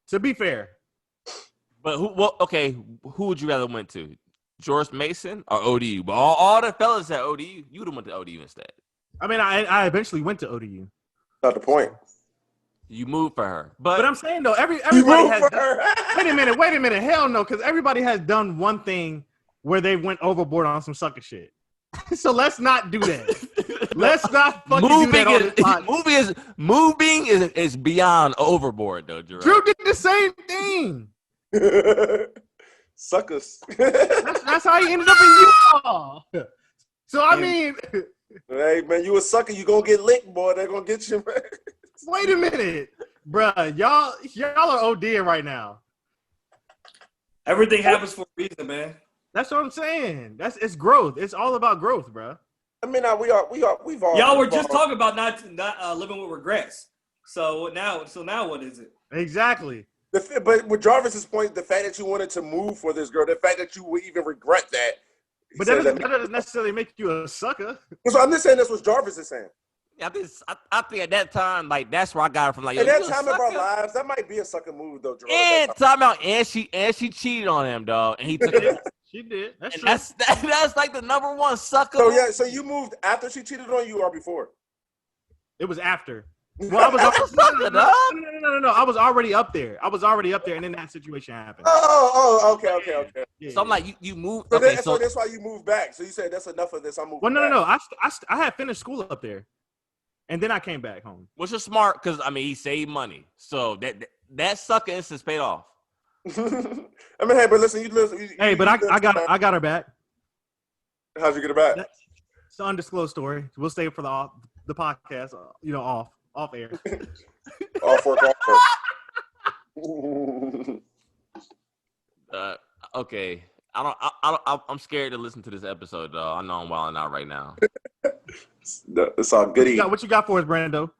To be fair. But who would you rather went to? George Mason or ODU? But all the fellas at ODU, you would have went to ODU instead. I mean, I eventually went to ODU. Not the point. You moved for her. But I'm saying, though, everybody has wait a minute. Hell no, because everybody has done one thing where they went overboard on some sucker shit. So let's not do that. Let's not fucking do that on this podcast. Moving is beyond overboard, though, Drew. Drew did the same thing. Suckers. That's how he ended up in Utah. So, I mean. Hey, man, you a sucker. You gonna get licked, boy. They're gonna get you, man. Wait a minute, bruh. Y'all are ODing right now. Everything happens for a reason, man. That's what I'm saying. It's growth. It's all about growth, bruh. I mean, we've all. Y'all were just talking about not living with regrets. So now what is it? Exactly. But with Jarvis's point, the fact that you wanted to move for this girl, the fact that you would even regret that. But that doesn't necessarily make you a sucker. So I'm just saying that's what Jarvis is saying. Yeah, I think at that time, like that's where I got it from. Like, at that time of our lives, that might be a sucker move, though. And time out, and she cheated on him, dog, and he took it. She did. That's true. That's like the number one sucker. So you moved after she cheated on you or before? It was after. Well, I was no. I was already up there. And then that situation happened. Okay. Yeah. So I'm like, you moved. So, okay, so that's why you moved back. So you said that's enough of this. I'm moving. Well, no. back. I had finished school up there, and then I came back home. Which is smart because I mean he saved money, so that sucker instance paid off. I mean, hey, but listen, I got her back. How'd you get her back? It's an undisclosed story. We'll stay for the podcast. Off air. Off work. Okay. I'm scared to listen to this episode, though. I know I'm wilding out right now. It's all goody. What you got for us, Brando?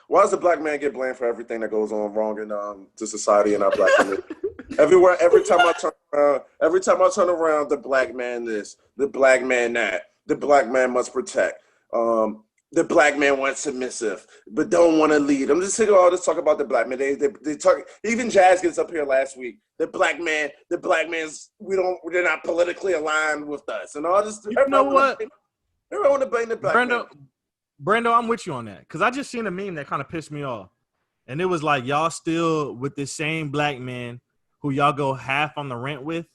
Why does the black man get blamed for everything that goes on wrong in to society and our black community? Every time I turn around, the black man this, the black man that, the black man must protect. The black man wants submissive, but don't want to lead. I'm just sick of all this talk about the black man. They talk. Even Jazz gets up here last week. The black man's they're not politically aligned with us, and all this. You know what? Everyone want to blame the black man. Brando, I'm with you on that because I just seen a meme that kind of pissed me off, and it was like y'all still with the same black man who y'all go half on the rent with,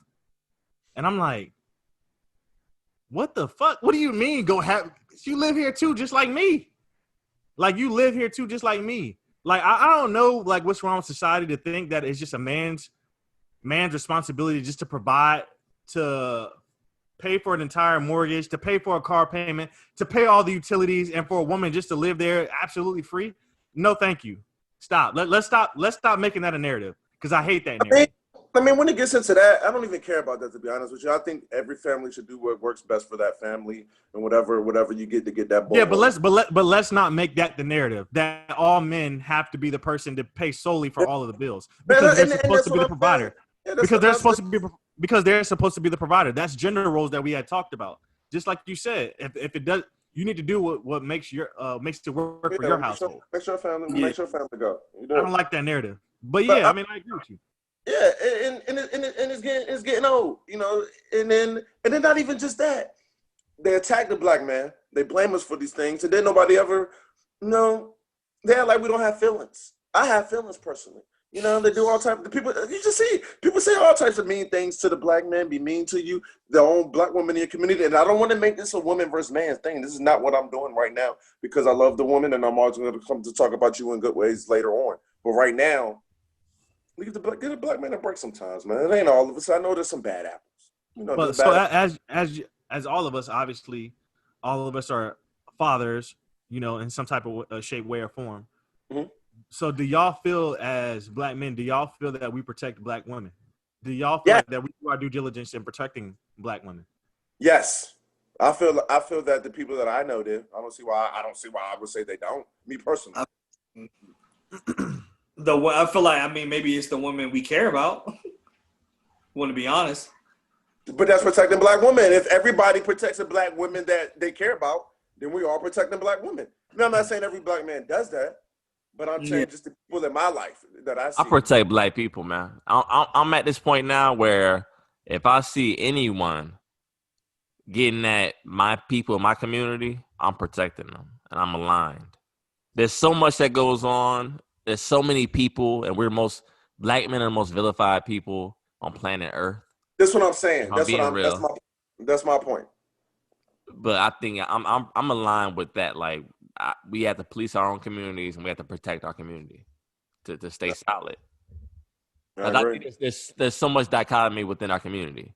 and I'm like, what the fuck? What do you mean go half? You live here too, just like me. Like you live here too, just like me. Like I don't know, like what's wrong with society to think that it's just a man's responsibility just to provide, to pay for an entire mortgage, to pay for a car payment, to pay all the utilities, and for a woman just to live there absolutely free. No, thank you. Stop. Let's stop making that a narrative because I hate that narrative. I mean, when it gets into that, I don't even care about that, to be honest with you. I think every family should do what works best for that family and whatever you get to get that ball. Yeah, but let's not make that the narrative that all men have to be the person to pay solely for all of the bills because they're supposed to be the provider. Yeah, because they're supposed to be the provider. That's gender roles that we had talked about. Just like you said, if it does, you need to do what makes makes it work for your household. Make sure family go. I don't like that narrative, but yeah, I mean, I agree with you. Yeah, and it's getting old, you know, and then not even just that. They attack the black man. They blame us for these things, and then nobody ever, they act like we don't have feelings. I have feelings personally. You know, they do all types of people. You just see people say all types of mean things to the black man, be mean to you, their own black woman in your community. And I don't want to make this a woman versus man thing. This is not what I'm doing right now because I love the woman and I'm always going to come to talk about you in good ways later on. But right now, get a black man a break sometimes, man. It ain't all of us. I know there's some bad apples. You know, but so as all of us, obviously, all of us are fathers, you know, in some type of shape, way, or form. Mm-hmm. So do y'all feel as black men, do y'all feel that we protect black women? Do y'all feel like that we do our due diligence in protecting black women? Yes. I feel that the people that I know do. I don't see why I would say they don't. Me personally. I feel like, I mean, maybe it's the women we care about. Want to be honest. But that's protecting black women. If everybody protects the black women that they care about, then we all protecting black women. Now, I'm not saying every black man does that. But I'm saying just the people in my life that I see. I protect black people, man. I'm at this point now where if I see anyone getting at my people, my community, I'm protecting them and I'm aligned. There's so much that goes on. There's so many people, and black men are the most vilified people on planet Earth. That's what I'm saying. That's my point. But I think I'm aligned with that. Like, we have to police our own communities and we have to protect our community to stay solid. I think there's so much dichotomy within our community.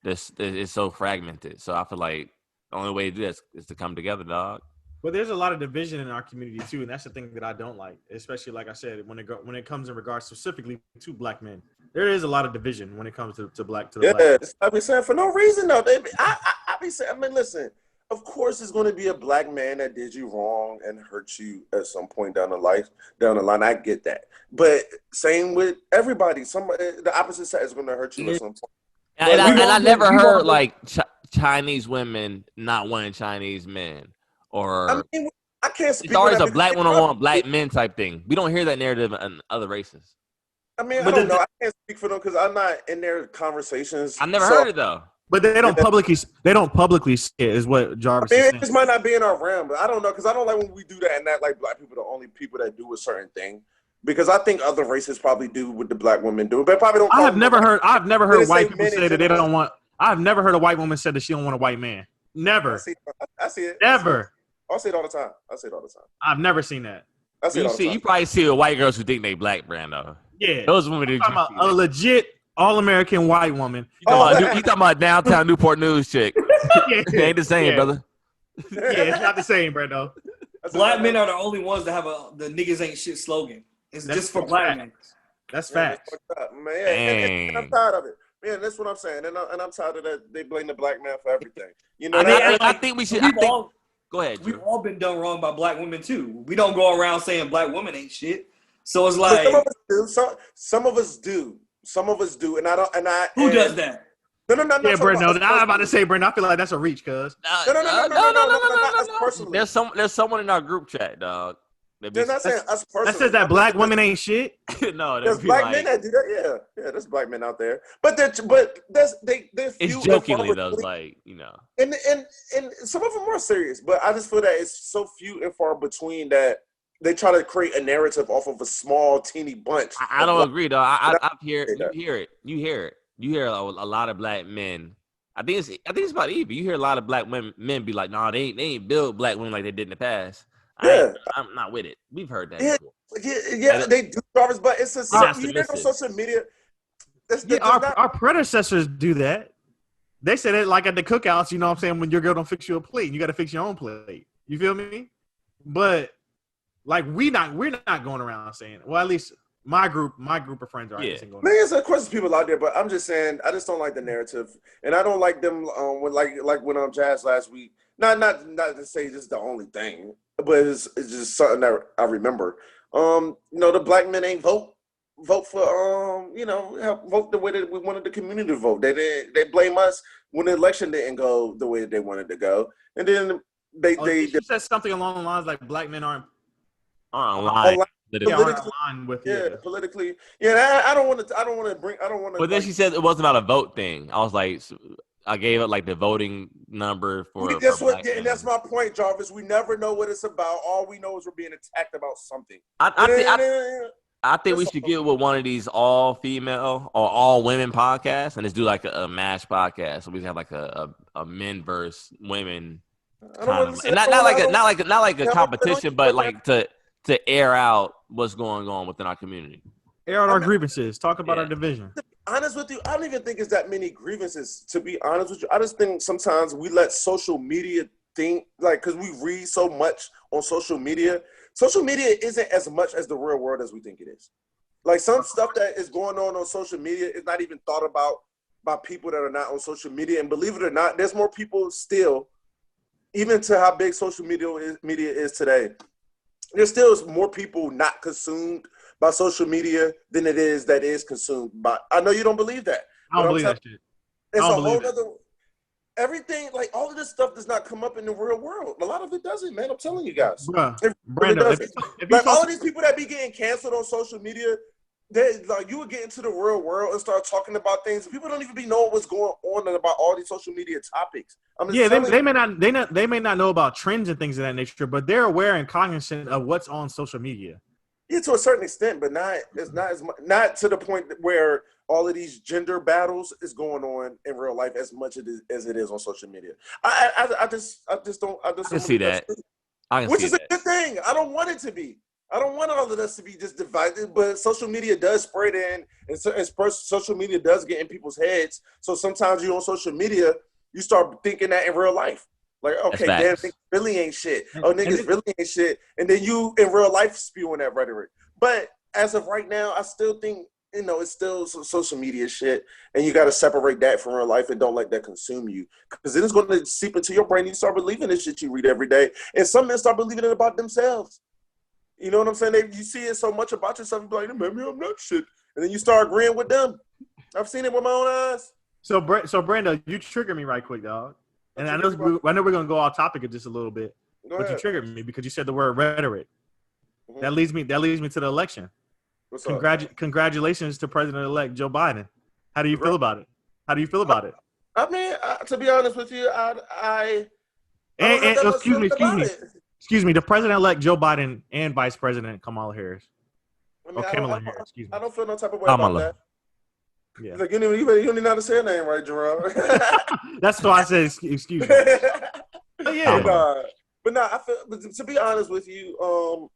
It's so fragmented. So I feel like the only way to do this is to come together, dog. But there's a lot of division in our community too, and that's the thing that I don't like, especially like I said, when it comes in regards specifically to black men. There is a lot of division when it comes to black. I be saying for no reason though. I be saying, I mean, listen. Of course, there's going to be a black man that did you wrong and hurt you at some point down the line. I get that, but same with everybody. The opposite side is going to hurt you at some point. And I never heard like Chinese women not wanting Chinese men, or I mean, I can't speak. It's always a black woman want black men type thing. We don't hear that narrative in other races. I mean, I don't know. I can't speak for them because I'm not in their conversations. I never heard it though. But they don't publicly say it, is what Jarvis is saying. It just might not be in our realm, but I don't know, because I don't like when we do that and act like black people are the only people that do a certain thing. Because I think other races probably do what the black women do, but probably don't. I've never heard white people say that they don't want. I've never heard a white woman say that she don't want a white man. Never. I see it. Never. I say it all the time. I've never seen that. I see it all the time. You probably see the white girls who think they black, Brando. Yeah. Those women do. A legit all-American white woman. You talking about downtown Newport News chick. It ain't the same, brother. Yeah, it's not the same, Brando. Black men are the only ones that have the niggas ain't shit slogan. That's just for black men. That's facts. Man, I'm tired of it. Man, that's what I'm saying. And I'm tired of that. They blame the black man for everything. You know, I think we should. Go ahead. We've all been done wrong by black women, too. We don't go around saying black women ain't shit. So it's like. Some of us do. Some of us do, Who does that? No. Yeah, Brando. I'm about to say, Brando. I feel like that's a reach, cuz. No. Personally. There's someone in our group chat, dog. They're not saying us personally. That says that black women ain't shit. No, There's black men that do that. Yeah, there's black men out there. But they're few. It's jokingly though, like, you know. And some of them are serious, but I just feel that it's so few and far between that they try to create a narrative off of a small, teeny bunch. I don't agree though. I hear it. You hear a lot of black men. I think it's about even. You hear a lot of black men be like, "Nah, they ain't build black women like they did in the past." I'm not with it. We've heard that before. Yeah, they do, Jarvis, but it's a you hear on social media. Our predecessors do that. They said it like at the cookouts, you know what I'm saying, when your girl don't fix you a plate, you got to fix your own plate. You feel me? But like we're not going around saying, well, at least my group of friends are. Yeah. Millions of course people out there, but I'm just saying I just don't like the narrative, and I don't like them when Jazz last week. Not to say this is the only thing, but it's just something that I remember. The black men ain't vote for vote the way that we wanted the community to vote. They blame us when the election didn't go the way that they wanted to go, and then they said something along the lines like black men aren't aligned with politically. Yeah, I don't want to. But then she said it wasn't about a vote thing. I was like, I gave it like the voting number for. And that's my point, Jarvis. We never know what it's about. All we know is we're being attacked about something. I think we should get with one of these all female or all women podcasts and just do like a mash podcast. So we have like a men versus women. Not like a competition, but like to air out what's going on within our community. Air out our grievances. Talk about our division. To be honest with you, I don't even think it's that many grievances. To be honest with you, I just think sometimes we let social media think because we read so much on social media. Social media isn't as much as the real world as we think it is. Like some stuff that is going on social media is not even thought about by people that are not on social media. And believe it or not, there's more people still, even to how big social media is today. There's still more people not consumed by social media than it is that is consumed by. I know you don't believe that. I don't believe that shit. It's a whole other. Everything, like all of this stuff does not come up in the real world. A lot of it doesn't, man. I'm telling you guys. Brandon, all of these people that be getting canceled on social media, you would get into the real world and start talking about things. People don't even be knowing what's going on and about all these social media topics. They may not know about trends and things of that nature, but they're aware and cognizant of what's on social media. Yeah, to a certain extent, but not to the point where all of these gender battles is going on in real life as much as it is on social media. I just don't see that. Which is a good thing. I don't want it to be. I don't want all of us to be just divided, but social media does spread in, and social media does get in people's heads. So sometimes you're on social media, you start thinking that in real life. Like, okay, damn, niggas really ain't shit. Oh, niggas really ain't shit. And then you, in real life, spewing that rhetoric. But as of right now, I still think, it's still some social media shit. And you got to separate that from real life and don't let that consume you. Because then it's going to seep into your brain. You start believing this shit you read every day. And some men start believing it about themselves. You know what I'm saying? You see it so much about yourself, you're like, maybe I'm not shit. And then you start agreeing with them. I've seen it with my own eyes. So Brando, you triggered me right quick, dog. And I know we're going to go off topic just a little bit, but you triggered me because you said the word rhetoric. Mm-hmm. That leads me to the election. What's Congratulations to President-elect Joe Biden. How do you feel about it? I mean, to be honest with you, excuse me, the President-elect Joe Biden and Vice President Kamala Harris. Kamala Harris, excuse me. I don't feel no type of way about that. Yeah. Like, you don't even know how to say her name right, Gerard. That's why I said excuse me. But to be honest with you,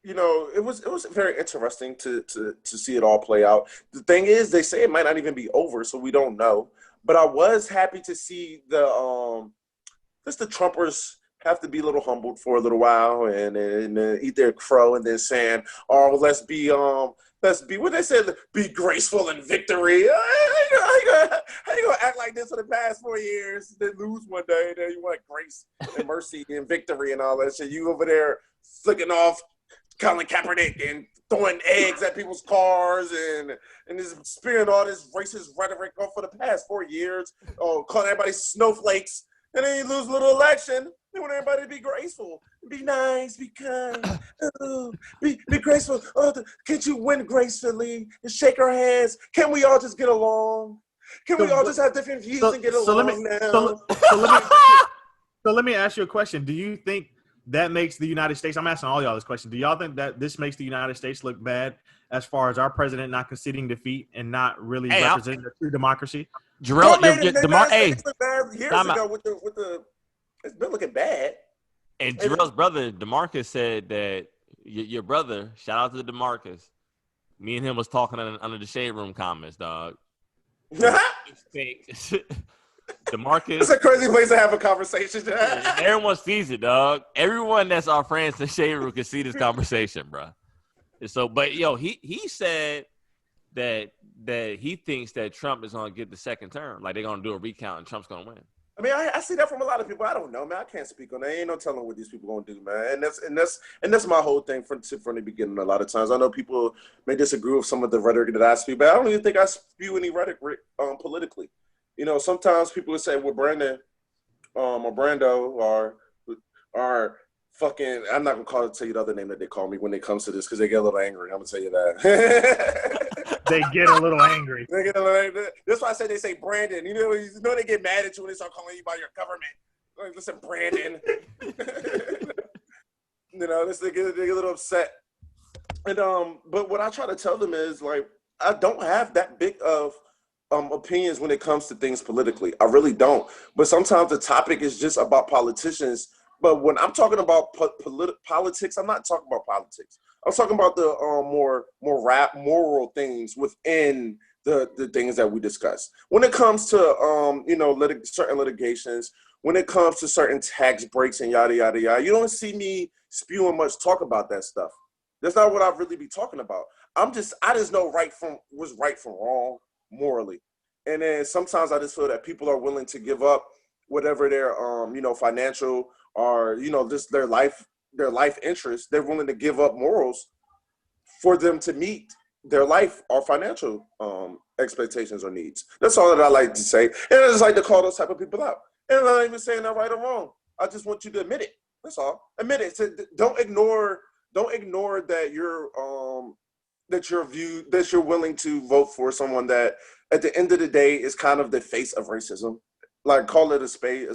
it was very interesting to see it all play out. The thing is, they say it might not even be over, so we don't know. But I was happy to see the Trumpers have to be a little humbled for a little while and eat their crow and then saying, "Oh, let's be what they said, be graceful in victory." How you gonna act like this for the past 4 years, then lose one day, and then you want grace and mercy and victory and all that shit? You over there flicking off Colin Kaepernick and throwing eggs at people's cars and just spewing all this racist rhetoric for the past 4 years, calling everybody snowflakes And then you lose a little election. You want everybody to be graceful, be nice, be kind, be graceful. Can't you win gracefully and shake our hands? Can we all just get along? Can we all just have different views and get along now? So let me ask you a question. Do you think that makes the United States? I'm asking all y'all this question. Do y'all think that this makes the United States look bad as far as our president not conceding defeat and not really representing a true democracy? Jerrell, years ago with the it's been looking bad. And Jarrell's brother, DeMarcus, said that your brother, shout out to DeMarcus, me and him was talking under the Shade Room comments, dog. DeMarcus. It's a crazy place to have a conversation. Everyone sees it, dog. Everyone that's our friends in Shade Room can see this conversation, bro. And so, but he said that he thinks that Trump is going to get the second term. Like they're going to do a recount and Trump's going to win. I mean, I see that from a lot of people. I don't know, man. I can't speak on that. Ain't no telling what these people gonna do, man. And that's my whole thing from the beginning. A lot of times, I know people may disagree with some of the rhetoric that I spew, but I don't even think I spew any rhetoric politically. You know, sometimes people would say, "Well, Brandon, or Brando, or fucking." I'm not gonna tell you the other name that they call me when it comes to this because they get a little angry. I'm gonna tell you that. They get a little angry. That's why I say they say Brandon. You know they get mad at you when they start calling you by your government. Like, listen, Brandon. They get a little upset. And but what I try to tell them is like I don't have that big of opinions when it comes to things politically. I really don't. But sometimes the topic is just about politicians. But when I'm talking about politics, I'm not talking about politics. I'm talking about the more moral things within the things that we discuss. When it comes to certain litigations, when it comes to certain tax breaks and yada yada yada, you don't see me spewing much talk about that stuff. That's not what I really be talking about. I just know what's right from wrong morally, and then sometimes I just feel that people are willing to give up whatever their financial or just their life interests. They're willing to give up morals for them to meet their life or financial expectations or needs. That's all that I like to say. And I just like to call those type of people out. And I'm not even saying that right or wrong. I just want you to admit it. That's all. Admit it. So don't ignore that you're willing to vote for someone that at the end of the day is kind of the face of racism. Like call it a spade.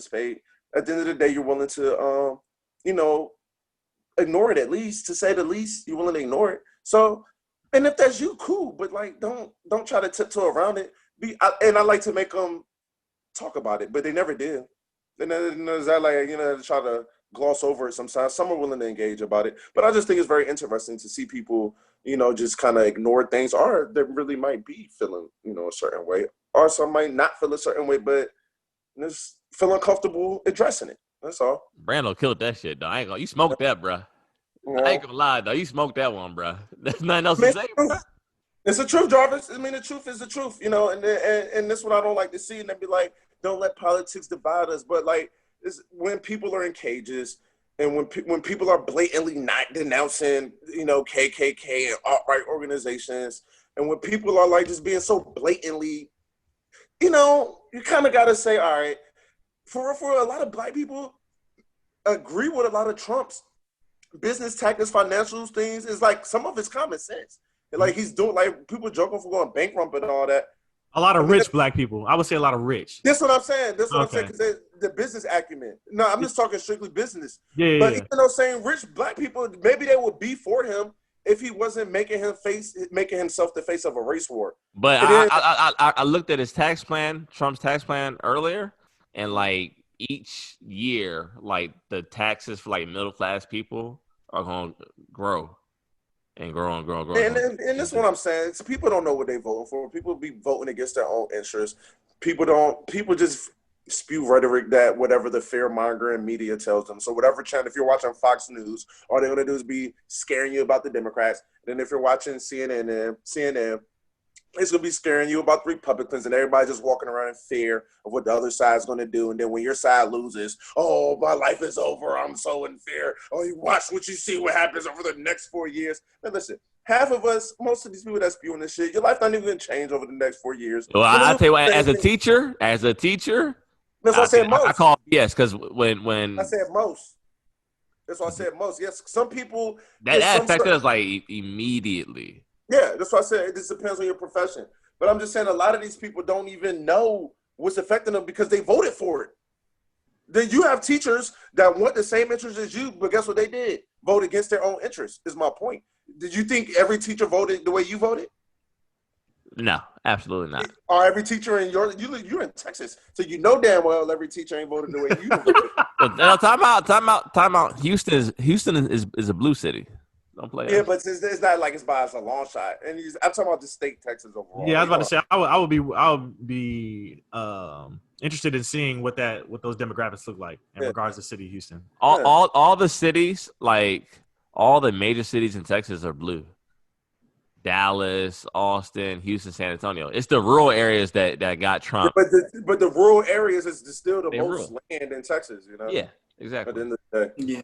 At the end of the day, you're willing to ignore it, at least, to say the least. You're willing to ignore it. So, and if that's you, cool. But like, don't try to tiptoe around it. And I like to make them talk about it, but they never did. And then there's that try to gloss over it sometimes. Some are willing to engage about it, but I just think it's very interesting to see people, just kind of ignore things, or they really might be feeling, a certain way, or some might not feel a certain way, but just feel uncomfortable addressing it. That's all. Brando killed that shit, though. You smoked that, bro. Yeah. I ain't gonna lie, though. You smoked that one, bro. There's nothing else to say, bro. It's the truth, Jarvis. I mean, the truth is the truth, and that's what I don't like to see. And they be like, don't let politics divide us. But like, it's when people are in cages and when people are blatantly not denouncing, KKK and alt-right organizations, and when people are like just being so blatantly, you kind of got to say, all right, for a lot of black people agree with a lot of Trump's business tactics, financial things. Is like some of it's common sense. Like he's doing, like people joking for going bankrupt and all that. A lot of rich black people. I would say a lot of rich. That's what I'm saying. I'm saying because the business acumen. No, I'm just talking strictly business. Yeah. But even though saying rich black people, maybe they would be for him if he wasn't making himself the face of a race war. But I looked at his tax plan, Trump's tax plan earlier, and like each year, like the taxes for like middle class people are going to grow. And grow. And that's what I'm saying. People don't know what they're voting for. People be voting against their own interests. People just spew rhetoric that whatever the fear-mongering media tells them. So whatever channel, if you're watching Fox News, all they're going to do is be scaring you about the Democrats. Then if you're watching CNN, it's going to be scaring you about the Republicans, and everybody just walking around in fear of what the other side's going to do. And then when your side loses, oh, my life is over. I'm so in fear. Oh, you watch what you see what happens over the next 4 years. Now, listen, half of us, most of these people that's spewing this shit, your life not even going to change over the next 4 years. Well, I'll tell you what, as a teacher, That's why I said most. I call BS because when I said most. That's why I said most. Yes, some people that affected us like immediately. Yeah, that's why I said it just depends on your profession. But I'm just saying a lot of these people don't even know what's affecting them because they voted for it. Then you have teachers that want the same interests as you, but guess what they did? Vote against their own interests, is my point. Did you think every teacher voted the way you voted? No, absolutely not. Or every teacher in you're in Texas, so you know damn well every teacher ain't voted the way you voted. No, time out. Houston is a blue city. Don't play. Yeah, but it's not like it's by us a long shot. And I'm talking about the state Texas overall. Yeah, I was about to say I would be interested in seeing what those demographics look like in regards to the city of Houston. All the cities, like all the major cities in Texas, are blue. Dallas, Austin, Houston, San Antonio. It's the rural areas that got Trump. Yeah, but the rural areas is still the most rural land in Texas, you know? Yeah, exactly. At the end of the day. Yeah.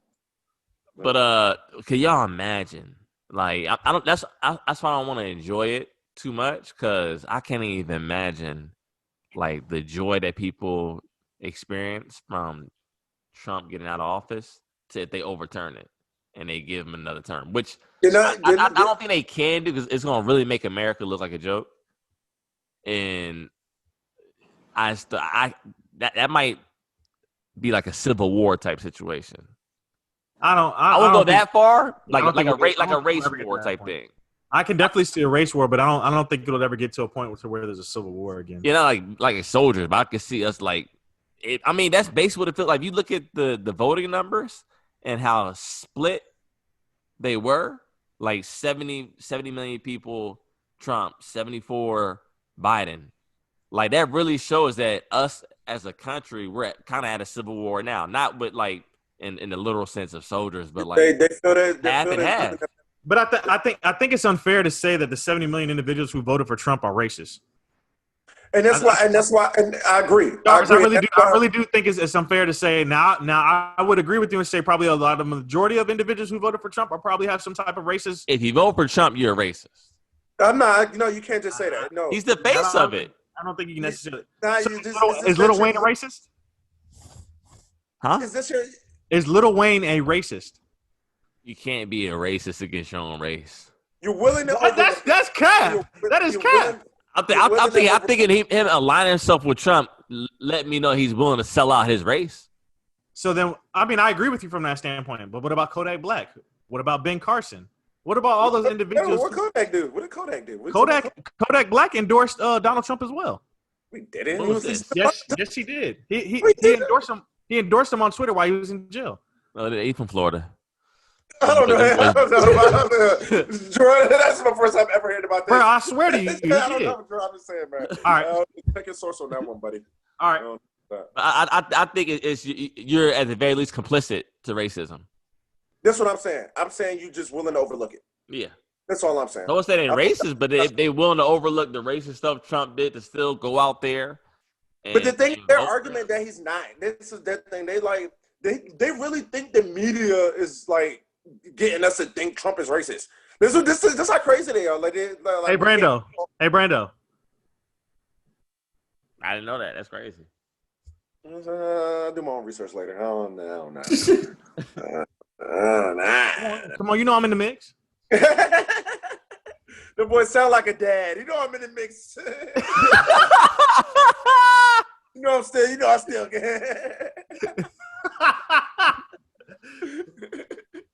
But can y'all imagine? Like I don't. That's why I don't want to enjoy it too much because I can't even imagine like the joy that people experience from Trump getting out of office to if they overturn it and they give him another term, which I don't think they can do because it's going to really make America look like a joke. And that might be like a civil war type situation. I won't go that far, like a race war type thing. I can definitely see a race war, but I don't think it'll ever get to a point where there's a civil war again. You know, like soldiers, but I can see us like it. I mean, that's basically what it feels like. If you look at the voting numbers and how split they were, like 70 million people Trump, 74 Biden. Like that really shows that us as a country, we're kind of at a civil war now. Not with like in the literal sense of soldiers, but like they feel that half and half. But I think it's unfair to say that the 70 million individuals who voted for Trump are racist. And that's why I agree. I really do think it's unfair to say now I would agree with you and say probably the majority of individuals who voted for Trump are probably have some type of racist. If you vote for Trump, you're a racist. I'm not. You can't just say that. No, he's the face of it. I don't think you can necessarily. Is Lil Wayne a racist? Huh? Is Lil Wayne a racist? You can't be a racist against your own race. You're willing to. That's cap. That is cap. I'm thinking him aligning himself with Trump let me know he's willing to sell out his race. So then, I mean, I agree with you from that standpoint. But what about Kodak Black? What about Ben Carson? What about all those individuals? What Kodak do? What did Kodak do? Kodak Black endorsed Donald Trump as well. We didn't. Yes, he did. He endorsed him. He endorsed him on Twitter while he was in jail. Well, he's from Florida. I don't know. Jordan, that's the first time I've ever heard about this. Bro, I swear to you. I don't know what I'm just saying, man. All right. Take a source on that one, buddy. All right. I think it's you're at the very least complicit to racism. That's what I'm saying. I'm saying you just willing to overlook it. Yeah. That's all I'm saying. No one's saying racist, but if they willing to overlook the racist stuff Trump did to still go out there. But the thing, their argument that he's not. This is their thing. They really think the media is like getting us to think Trump is racist. This is how crazy they are. Hey Brando. I didn't know that. That's crazy. I'll do my own research later. Oh no. Come on, you know I'm in the mix. The boy sound like a dad. You know I'm in the mix. I still can.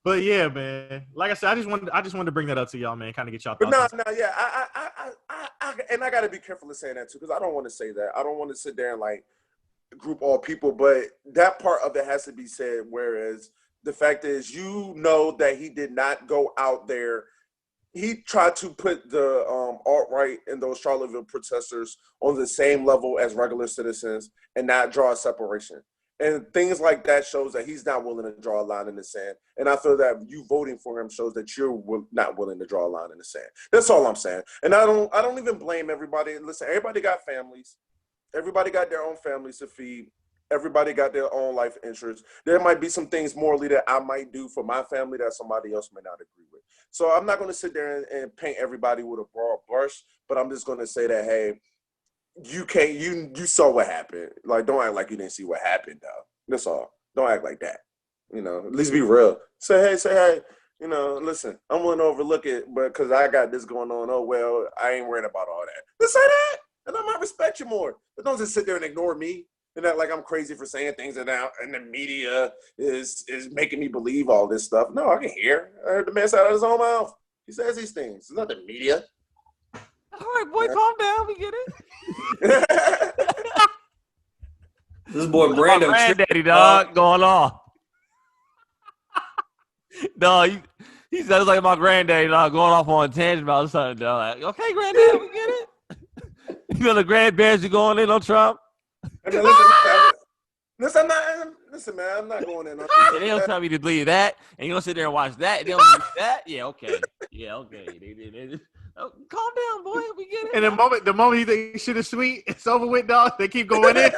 But yeah, man. Like I said, I just wanted to bring that up to y'all, man. Kind of get y'all thoughts. But yeah. I got to be careful of saying that too, because I don't want to say that. I don't want to sit there and like group all people, but that part of it has to be said. Whereas the fact is, that he did not go out there. He tried to put the alt-right and those Charlottesville protesters on the same level as regular citizens and not draw a separation. And things like that shows that he's not willing to draw a line in the sand. And I feel that you voting for him shows that you're not willing to draw a line in the sand. That's all I'm saying. And I don't even blame everybody. Listen, everybody got families. Everybody got their own families to feed. Everybody got their own life interests. There might be some things morally that I might do for my family that somebody else may not agree with. So I'm not going to sit there and paint everybody with a broad brush, but I'm just going to say that, hey, you can't. You saw what happened. Like, don't act like you didn't see what happened, though. That's all. Don't act like that. At least be real. Say hey. Listen, I'm willing to overlook it, but because I got this going on, oh well, I ain't worried about all that. Let's say that, and I might respect you more. But don't just sit there and ignore me and act like I'm crazy for saying things and now and the media is making me believe all this stuff. No, I can hear. I heard the man say out of his own mouth. He says these things. It's not the media. All right, boy, calm down. We get it. This boy Brandon, granddaddy, dog, going off. Dog, he sounds like my granddaddy, dog, going off on a tangent about something, dog. Like, okay, granddad, we get it. The grandparents, you going in on Trump? Listen, man, I'm not going in on And they don't tell me to believe that, and you don't sit there and watch that, and they don't believe that. Yeah, okay. Oh, calm down, boy. We get it. And the moment you think shit is sweet, it's over with, dog. They keep going in.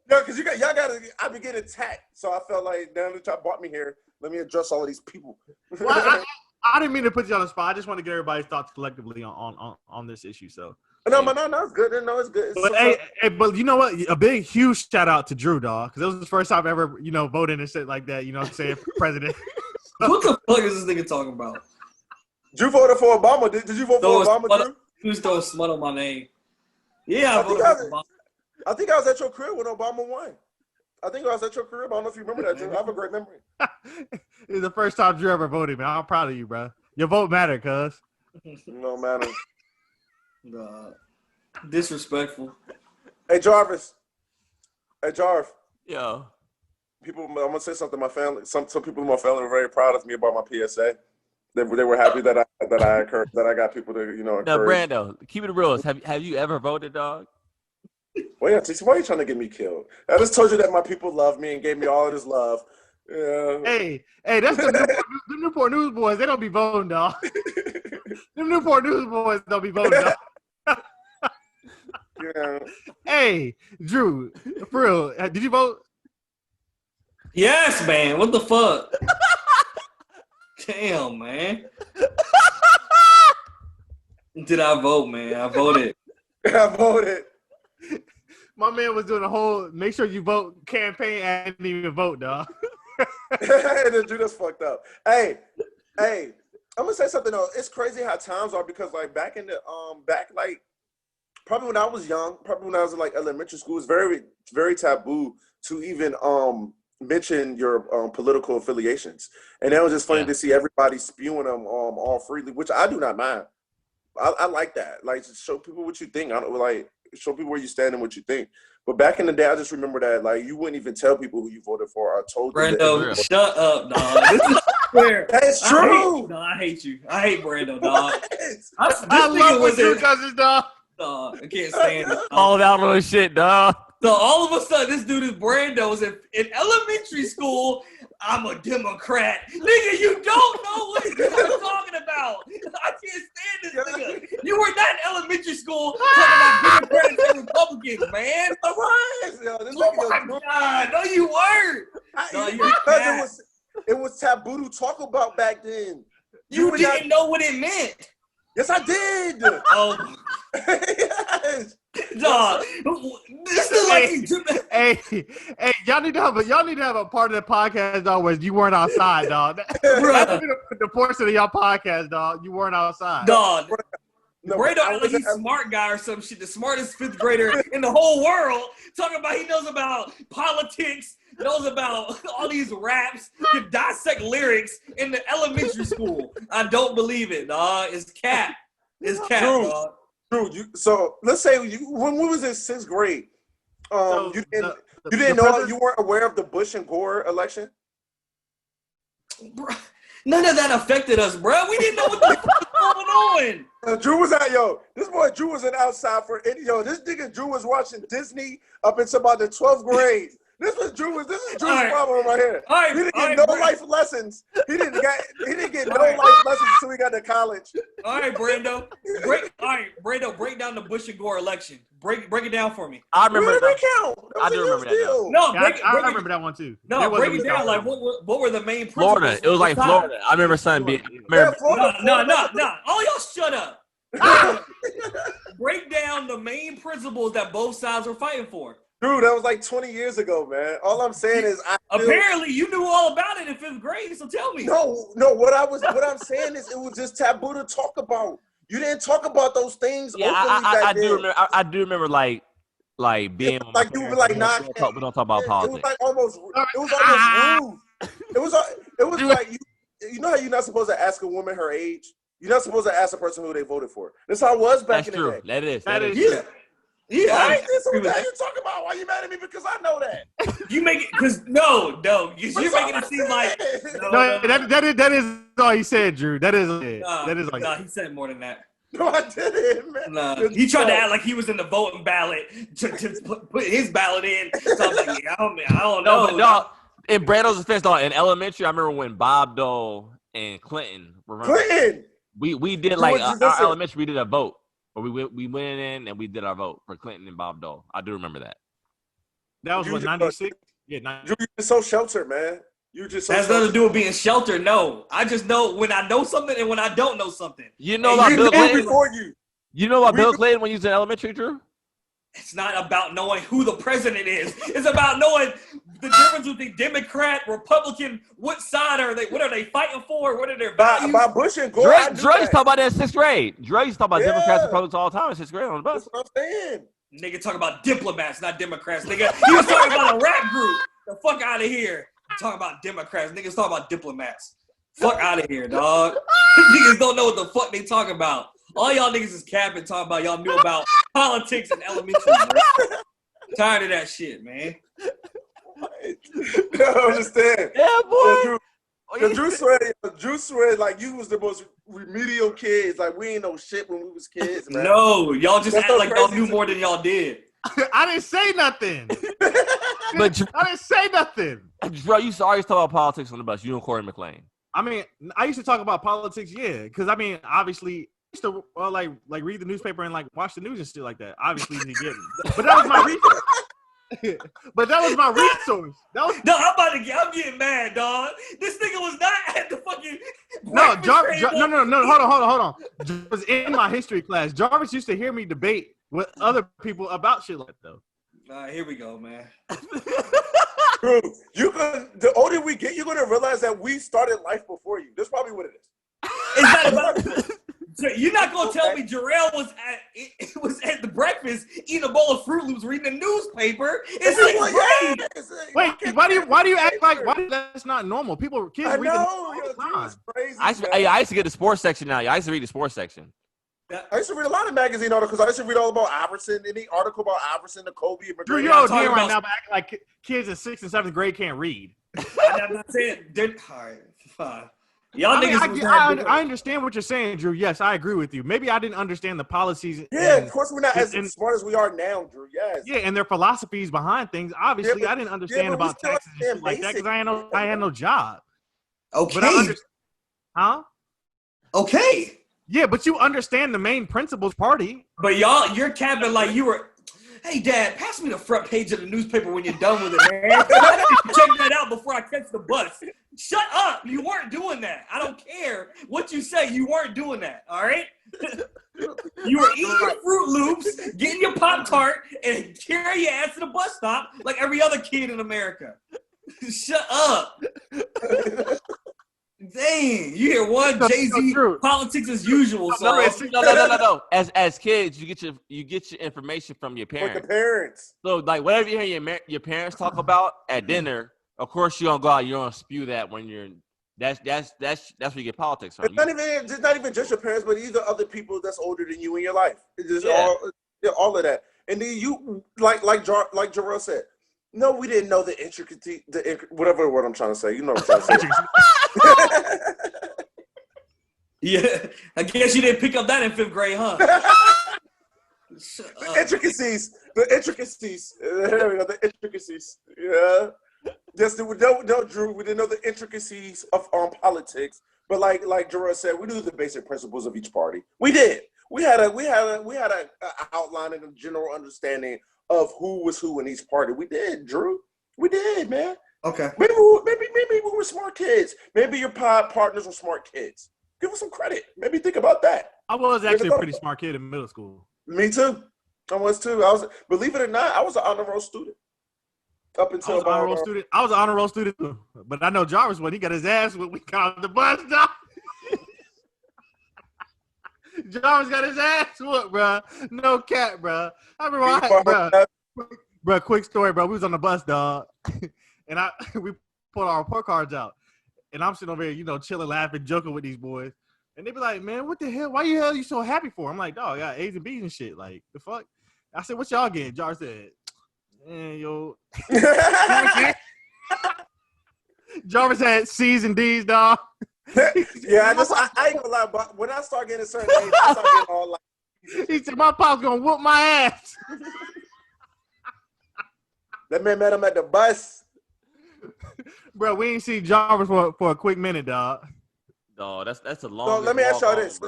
No, because y'all gotta. I be getting attacked, so I felt like damn, y'all brought me here. Let me address all of these people. Well, I didn't mean to put you on the spot. I just want to get everybody's thoughts collectively on this issue. So no, it's good. No, it's good. But you know what? A big, huge shout out to Drew, dog, because it was the first time ever, voting and shit like that. You know what I'm saying? For president. What the fuck is this nigga talking about? Drew voted for Obama. Did you vote for Obama, Drew? He was throwing smut on my name. Yeah, I voted for Obama. I think I was at your crib when Obama won. I think I was at your crib. I don't know if you remember that, Drew. I have a great memory. It's the first time Drew ever voted, man. I'm proud of you, bro. Your vote mattered, cuz. No matter. Disrespectful. Hey, Jarvis. Hey, Jarv. Yo. I'm gonna say something. My family, some people in my family were very proud of me about my PSA. They were happy that I got people to encourage. Now, Brando, keep it real. Have you ever voted, dog? Well, yeah, why are you trying to get me killed? I just told you that my people love me and gave me all of this love. Yeah. Hey, that's the Newport News boys. They don't be voting, dog. Them Newport News boys don't be voting, dog. Yeah. Hey, Drew, for real, did you vote? Yes, man. What the fuck? Damn, man. Did I vote, man? I voted. I voted. My man was doing a whole make sure you vote campaign and didn't even vote, dog. Drew, that's fucked up. Hey, I'm gonna say something though. It's crazy how times are because like back in the probably when I was young, probably when I was in like elementary school, it's very, very taboo to even mention your political affiliations. And it was just funny to see everybody spewing them all freely, which I do not mind. I like that. Like, to show people what you think. I don't like show people where you stand and what you think. But back in the day, I just remember that like you wouldn't even tell people who you voted for. I told you. Brando, shut up, dog. This is fair. That's true. I hate you. I hate Brando, dog. I love what Drew does his dog. I can't stand it. All out on shit, dog. So all of a sudden, this dude is Brando was in elementary school. I'm a Democrat. Nigga, you don't know what you're talking about. I can't stand this nigga. You were not in elementary school talking about Democrats and Republicans, man. All right. Oh my God. No, you weren't. Because it was taboo to talk about back then. You didn't know what it meant. Yes, I did. Oh. Yes. Dog, this is like hey, y'all need to have a part of the podcast, dog, where you weren't outside, dog. The portion of y'all podcast, dog, you weren't outside. Dog. Brando, like he's a smart guy or some shit, the smartest fifth grader in the whole world, talking about he knows about politics, knows about all these raps, can dissect lyrics in the elementary school. I don't believe it, dog. It's cap. It's cap, dog. Drew, so let's say when we was in 6th grade, you didn't know, you weren't aware of the Bush and Gore election? Bro, none of that affected us, bro. We didn't know what the fuck was going on. Drew was out, this boy Drew was outside for it. This nigga Drew was watching Disney up until about the 12th grade. This is Drew's problem right here. He didn't get no life lessons. He didn't get no life lessons until he got to college. All right, Brando. Break down the Bush and Gore election. Break it down for me. I remember that. I do remember that. No, I remember that one too. No, break it down. Like, what were the main principles? Florida. It was like Florida. I remember something being. No. All y'all shut up. Break down the main principles that both sides were fighting for. Dude, that was like 20 years ago, man. All I'm saying is Apparently you knew all about it in 5th grade, so tell me. No, what I'm saying is it was just taboo to talk about. You didn't talk about those things openly back then. I do remember like being like you were like, nah, we don't talk about politics. It was almost rude. It was like you know how you're not supposed to ask a woman her age? You're not supposed to ask a person who they voted for. That's how it was back in the day. That is Yeah. Yeah, Why is this what you talking about? Why you mad at me? Because I know that. You make it because no, you're making it seem like No, that is all he said, Drew. That is it. That is like he said more than that. No, I didn't, man. Nah, he tried to act like he was in the voting ballot to put his ballot in. So I was like, I don't know. No, in Brando's defense, though, in elementary, I remember when Bob Dole and Clinton were running. Clinton. We did like our elementary. We did a vote. Or we went in and we did our vote for Clinton and Bob Dole. I do remember that. That was what, 96? Yeah, 96. You're just so sheltered, man. You just so has nothing to do with being sheltered. No, I just know when I know something and when I don't know something. You know about Bill Clinton before you. You know about Bill Clinton when you was in elementary, Drew? It's not about knowing who the president is. It's about knowing the difference between Democrat, Republican. What side are they? What are they fighting for? What are their values? By Bush and Gore. Dre used to talk about that in 6th grade. Dre used to talk about Democrats and Republicans all the time in 6th grade on the bus. That's what I'm saying. Nigga talk about diplomats, not Democrats. Nigga, he was talking about a rap group. The fuck out of here. Talking about Democrats. Niggas talking about diplomats. Fuck out of here, dog. Niggas don't know what the fuck they talking about. All y'all niggas is capping talking about y'all knew about politics in elementary. Tired of that shit, man. I don't understand. Yeah, boy. Drew swear like you was the most remedial kids. Like we ain't know shit when we was kids, man. No, y'all just act like y'all knew more than y'all did. I didn't say nothing. But I didn't say nothing. Bro, you used to always talk about politics on the bus. You and Corey McLean. I mean, I used to talk about politics, yeah, because I mean, obviously, I used to like read the newspaper and like watch the news and shit like that. Obviously, you get it. But that was my resource. But that was my resource. That was no. I'm getting mad, dog. This nigga was not at the fucking. No, no. Hold on. Jarvis was in my history class. Jarvis used to hear me debate with other people about shit like that, though. Here we go, man. Bro, the older we get, you're gonna realize that we started life before you. That's probably what it is. It's not about. You're not gonna tell me Jarrell was at the breakfast eating a bowl of Fruit Loops, reading the newspaper. It's like, wait, why do you act like that's not normal? Kids read the news all the time. Crazy, I used to get the sports section now. I used to read the sports section. I used to read a lot of magazine articles. I used to read all about Iverson. Any article about Iverson, the Kobe, and Drew, you're ODing right now, but acting like kids in 6th and 7th grade can't read. I'm not saying they're all right. Fine. Y'all niggas. I understand what you're saying, Drew. Yes, I agree with you. Maybe I didn't understand the policies. Yeah, of course we're not as smart as we are now, Drew. Yes. Yeah, and their philosophies behind things. Obviously, I didn't understand about taxes and shit like that because I had no job. Okay. But huh? Okay. Yeah, but you understand the main principles party. But you're capping like you were. Hey, Dad, pass me the front page of the newspaper when you're done with it, man. I need to check that out before I catch the bus. Shut up. You weren't doing that. I don't care what you say. You weren't doing that, all right? You were eating your Fruit Loops, getting your Pop-Tart, and carrying your ass to the bus stop like every other kid in America. Shut up. Dang, you hear one Jay-Z politics as usual. So. No. As kids, you get your information from your parents. With the parents. So like whatever you hear your parents talk about at dinner, of course you're gonna go out. You're gonna spew that when you're. That's where you get politics from. It's not even just your parents, but either other people that's older than you in your life. It's just all of that. And then you like Jarrell said. No, we didn't know the intricacy, whatever word I'm trying to say. You know what I'm trying to say. Yeah, I guess you didn't pick up that in 5th grade, huh? The intricacies. There we go, the intricacies. Yeah. Yes, no, Drew, we didn't know the intricacies of politics, but like Jarrell said, we knew the basic principles of each party. We did. We had a outline and a general understanding of who was who in each party. We did, Drew. We did, man. Okay. Maybe we were smart kids. Maybe your partners were smart kids. Give us some credit. Maybe think about that. I was actually a pretty smart kid in middle school. Me too. I was too. Believe it or not, I was an honor roll student. Up until I was an honor roll student too. But I know Jarvis, when he got his ass when we got on the bus, dog. Jarvis got his ass whooped, bro. No cap, bro. I remember, bro. Quick story, bro. We was on the bus, dog, and we pulled our report cards out, and I'm sitting over here, chilling, laughing, joking with these boys, and they be like, "Man, what the hell? Why the hell you so happy for?" I'm like, "Dog, I got A's and B's and shit. Like, the fuck?" I said, "What y'all getting?" Jarvis said, "Man, yo." Jarvis had C's and D's, dog. Yeah, I ain't gonna lie, but when I start getting a certain age, I start getting all like. He said, "My pop's gonna whoop my ass." That man met him at the bus. Bro, we ain't see Jarvis for a quick minute, dog. No, that's a long. So let me ask y'all this.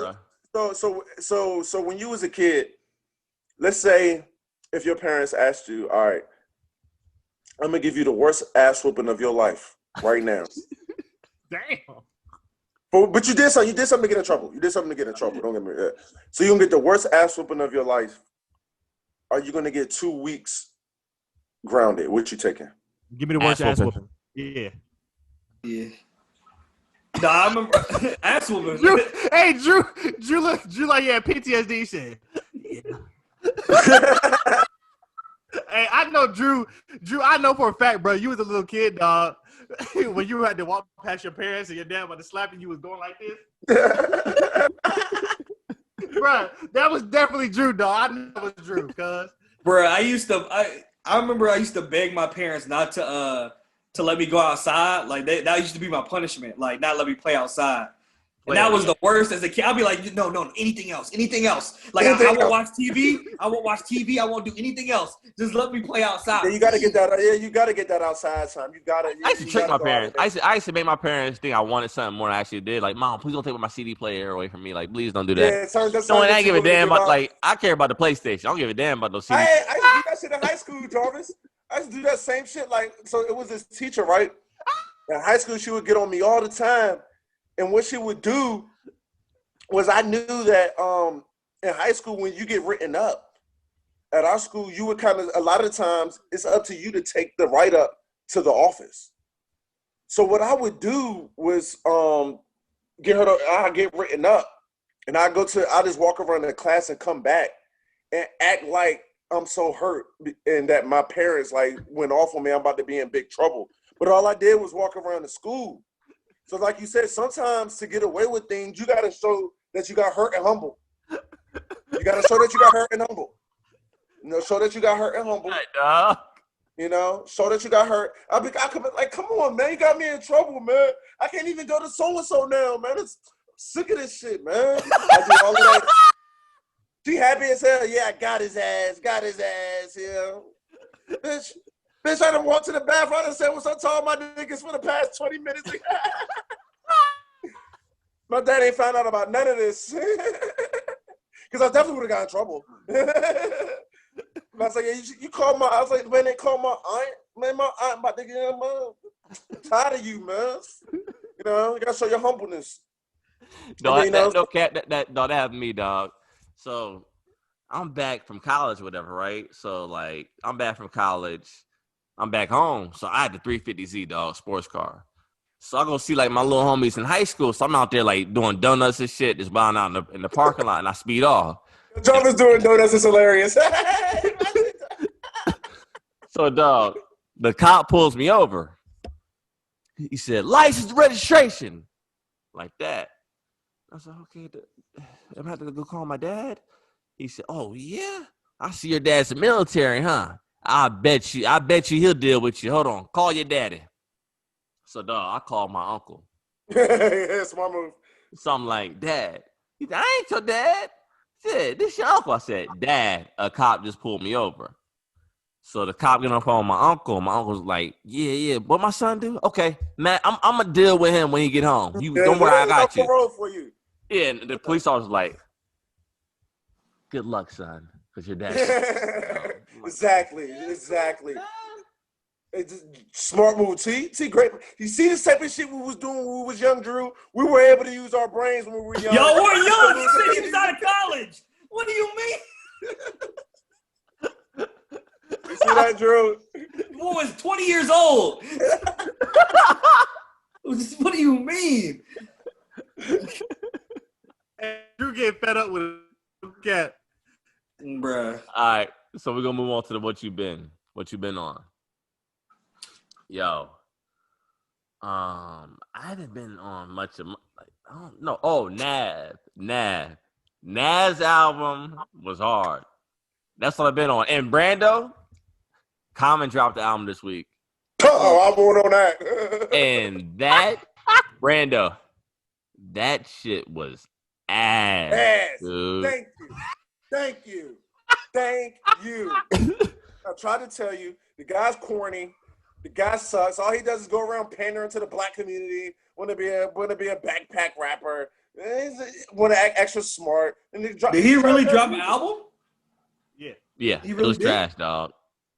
So when you was a kid, let's say if your parents asked you, all right, I'm gonna give you the worst ass whooping of your life right now. Damn. But you did something. You did something to get in trouble. Don't get me. So you're gonna get the worst ass whooping of your life. Are you gonna get 2 weeks grounded? What you taking? Give me the worst ass whooping. Yeah. Yeah. Nah, I remember ass whooping. Drew like, yeah, PTSD. He said, yeah. Hey, I know Drew, I know for a fact, bro, you was a little kid, dog. When you had to walk past your parents and your dad about to slap you was going like this. Bro, that was definitely Drew, dog. I knew it was Drew, cuz. Bro, I remember I used to beg my parents not to let me go outside. Like that used to be my punishment. Like not let me play outside. And that was the worst as a kid. I'd be like, no, anything else. Like I won't watch TV. I won't do anything else. Just let me play outside. Yeah, you gotta get that. Yeah, you gotta get that outside time. I used to trick my parents. I used to make my parents think I wanted something more than I actually did. Like, Mom, please don't take my CD player away from me. Like, please don't do that. Yeah, I ain't give a damn about. Like, I care about the PlayStation. I don't give a damn about those CDs. I used to do that shit in high school, Jarvis. I used to do that same shit. Like, so it was this teacher, right? In high school, she would get on me all the time. And what she would do was I knew that in high school, when you get written up, at our school, you would a lot of times, it's up to you to take the write-up to the office. So what I would do was I get written up, and I just walk around the class and come back and act like I'm so hurt and that my parents went off on me. I'm about to be in big trouble. But all I did was walk around the school. So like you said, sometimes to get away with things, you got to show that you got hurt and humble. You got to show that you got hurt and humble. Show that you got hurt and humble. Show that you got hurt. I come like, come on, man, you got me in trouble, man. I can't even go to so-and-so now, man. I'm sick of this shit, man. I do all of that. She happy as hell. Yeah, I got his ass, yeah. Bitch, I done walked to the bathroom and said what's up to all my niggas for the past 20 minutes. My dad ain't found out about none of this. Because I definitely would have got in trouble. I was like, yeah, you called my, I was like, man, they called my aunt. Man, my aunt about to get in, man. I'm tired of you, man. You gotta show your humbleness. That happened to me, dog. So I'm back from college or whatever, right? So like I'm back from college. I'm back home. So I had the 350Z, dog, sports car. So I go see like my little homies in high school. So I'm out there like doing donuts and shit, just buying out in the parking lot, and I speed off. Jarvis doing donuts is hilarious. So, dog, the cop pulls me over. He said, license registration. Like that. I said, okay, I'm going to have to go call my dad. He said, oh, yeah? I see your dad's in the military, huh? I bet you he'll deal with you. Hold on. Call your daddy. So, dog, I called my uncle. Yeah, smart move. So I'm like, Dad. He said, I ain't your dad. I said, this your uncle. I said, Dad, a cop just pulled me over. So the cop get on the phone with my uncle. My uncle's like, yeah. What my son do? Okay, man, I'm going to deal with him when he get home. Don't worry, I got you. For you. Yeah, and the police officer's like, good luck, son, because your dad. Exactly. It's just smart move, T. Great. You see this type of shit we was doing when we was young, Drew? We were able to use our brains when we were young. Y'all were young. You said he was out of college. What do you mean? You see that, Drew? Boy was 20 years old. What do you mean? Drew get fed up with cat. Bruh. All right, so we're gonna move on to the what you been on. Yo, I haven't been on much of I don't know. Oh, Nav's album was hard. That's what I've been on. And Brando, Common dropped the album this week. Oh, I won't on that. And that Brando, that shit was ass. Dude. Thank you. I tried to tell you, the guy's corny. The guy sucks. All he does is go around pandering to the black community. Want to be a backpack rapper. Want to act extra smart. And did he really drop an album? Yeah, he really it was did? trash, dog.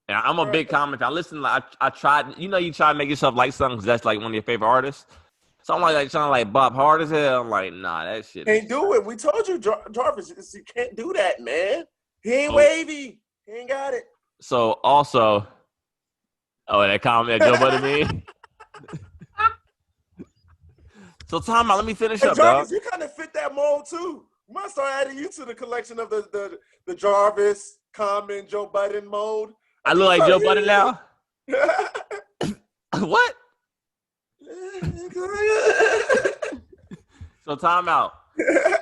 And I'm a big commenter. I listen. I tried. You try to make yourself like something because that's like one of your favorite artists. So I'm like trying to like Bob hard as hell. I'm like, nah, that shit. Can't do it. We told you, Jarvis. You can't do that, man. He ain't wavy. He ain't got it. So also, that comment that Joe Budden made. So time out. Let me finish up, Jarvis, dog. you kind of fit that mold too. We might start adding you to the collection of the Jarvis, Common, Joe Budden mold. I look like Joe Budden now. What? So time out.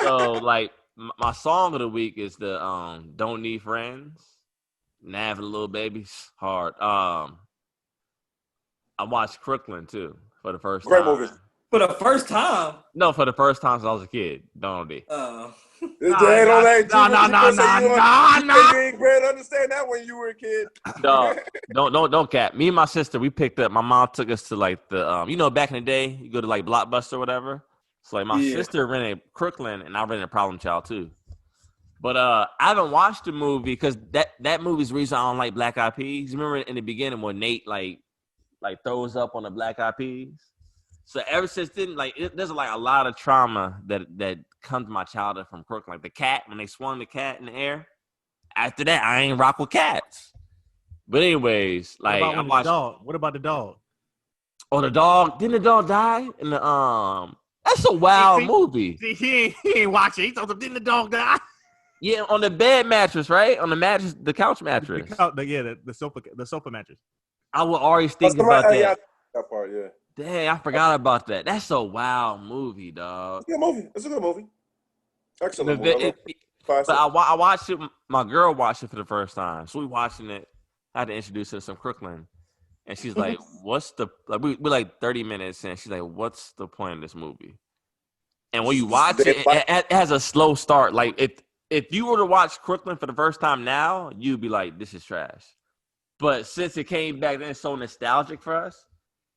So like my song of the week is the Don't Need Friends. Nav and the Little Babies. Hard. I watched Crooklyn too for the first time. Great movie. For the first time? No, for the first time since I was a kid. Don't be. Oh. No. No. You ain't great. Understand that when you were a kid. No, don't cap. Me and my sister, we picked up. My mom took us to like the back in the day, you go to like Blockbuster or whatever. So like my sister rented Crooklyn and I rented Problem Child too. But I haven't watched the movie because that movie's the reason I don't like Black Eyed Peas. Remember in the beginning when Nate like throws up on the Black Eyed Peas? So ever since then, there's like a lot of trauma that comes to my childhood from Crooklyn. Like the cat, when they swung the cat in the air. After that, I ain't rock with cats. But anyways, like I watched. What about the dog? Oh, the dog! Didn't the dog die in the That's a wild movie. See, he ain't watching. He told him, didn't the dog die? Yeah, on the bed mattress, right? On the mattress, the couch mattress. The sofa mattress. I would always think about that. Yeah, that part, yeah. Dang, I forgot about that. That's a wild movie, dog. It's a good movie. Excellent movie. But I watched it. My girl watched it for the first time, so we watching it. I had to introduce her to some Crooklyn, and she's like, "What's the like?" We're like 30 minutes, and she's like, "What's the point of this movie?" And when you watch it, it has a slow start. Like if you were to watch Crooklyn for the first time now, you'd be like, "This is trash." But since it came back, then it's so nostalgic for us.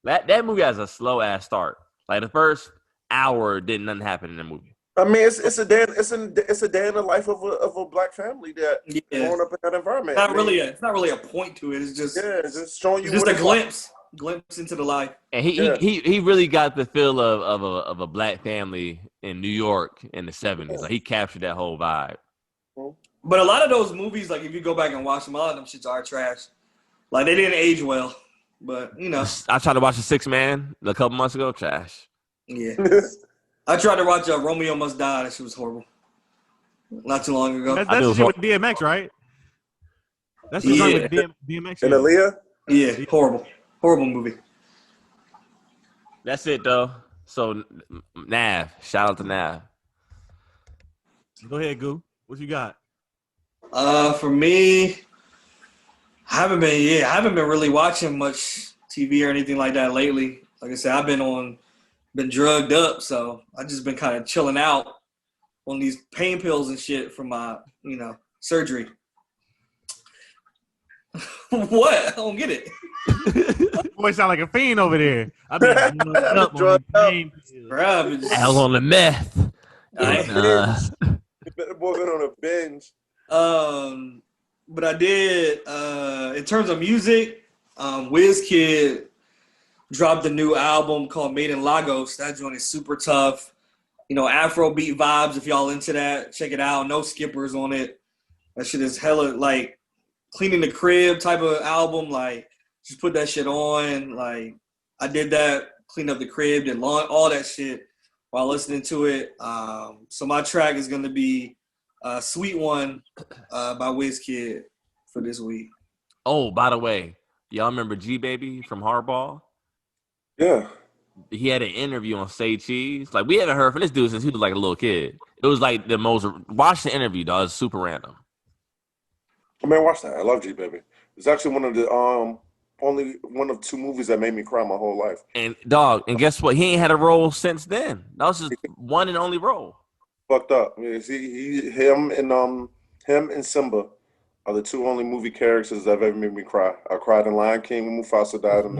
That movie has a slow ass start. Like the first hour, didn't nothing happen in the movie. I mean, it's a day in the life of a black family that growing up in that environment. It's not really a point to it. It's just it's just showing you just a glimpse into the life. And he really got the feel of a black family in New York in the 70s. Like he captured that whole vibe. But a lot of those movies, like if you go back and watch them, a lot of them shits are trash. Like they didn't age well. But I tried to watch The Sixth Man a couple months ago. Trash. Yeah. I tried to watch Romeo Must Die. That shit was horrible. Not too long ago. That's the shit with DMX, right? That's the song with DMX. And Aaliyah? Yeah, horrible movie. That's it though. So Nav, shout out to Nav. Go ahead, Goo. What you got? For me, I haven't been really watching much TV or anything like that lately. Like I said, I've been drugged up, so I've just been kind of chilling out on these pain pills and shit from my, surgery. What? I don't get it. Boy, sound like a fiend over there. I've been drugged up. Bruh, I was on the meth. That boy been on a binge. But I did, in terms of music, WizKid dropped a new album called Made in Lagos. That joint is super tough. You know, Afrobeat vibes. If y'all into that, check it out. No skippers on it. That shit is hella like cleaning the crib type of album. Like, just put that shit on. Like, I did that, cleaned up the crib, did all that shit while listening to it. So my track is gonna be "Sweet One" by WizKid for this week. Oh, by the way, y'all remember G Baby from Hardball? Yeah. He had an interview on Say Cheese. Like, we haven't heard from this dude since he was like a little kid. It was like the most. Watch the interview, dog. It's super random. I mean, watch that. I love G Baby. It's actually one of the only one of 2 movies that made me cry my whole life. And dog, and guess what? He ain't had a role since then. That was his one and only role. Fucked up. Him and Simba are the 2 only movie characters that have ever made me cry. I cried in Lion King when Mufasa died, and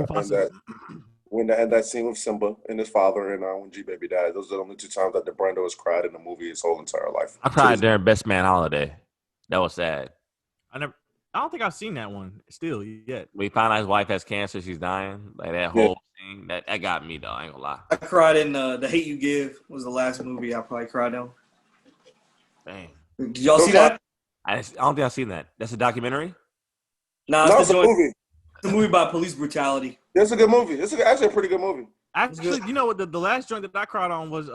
that scene with Simba and his father, and when G Baby died. Those are the only 2 times that Brando has cried in a movie his whole entire life. I cried during Best Man Holiday. That was sad. I don't think I've seen that one still yet. When he found out his wife has cancer, she's dying. Like that whole thing, that got me though. I ain't gonna lie. I cried in The Hate U Give was the last movie I probably cried on. Dang. Did y'all see that? I don't think I've seen that. That's a documentary? Nah, No, it's a movie. It's a movie about police brutality. It's a good movie. It's actually a pretty good movie. Actually, you know what? The last joint that I cried on was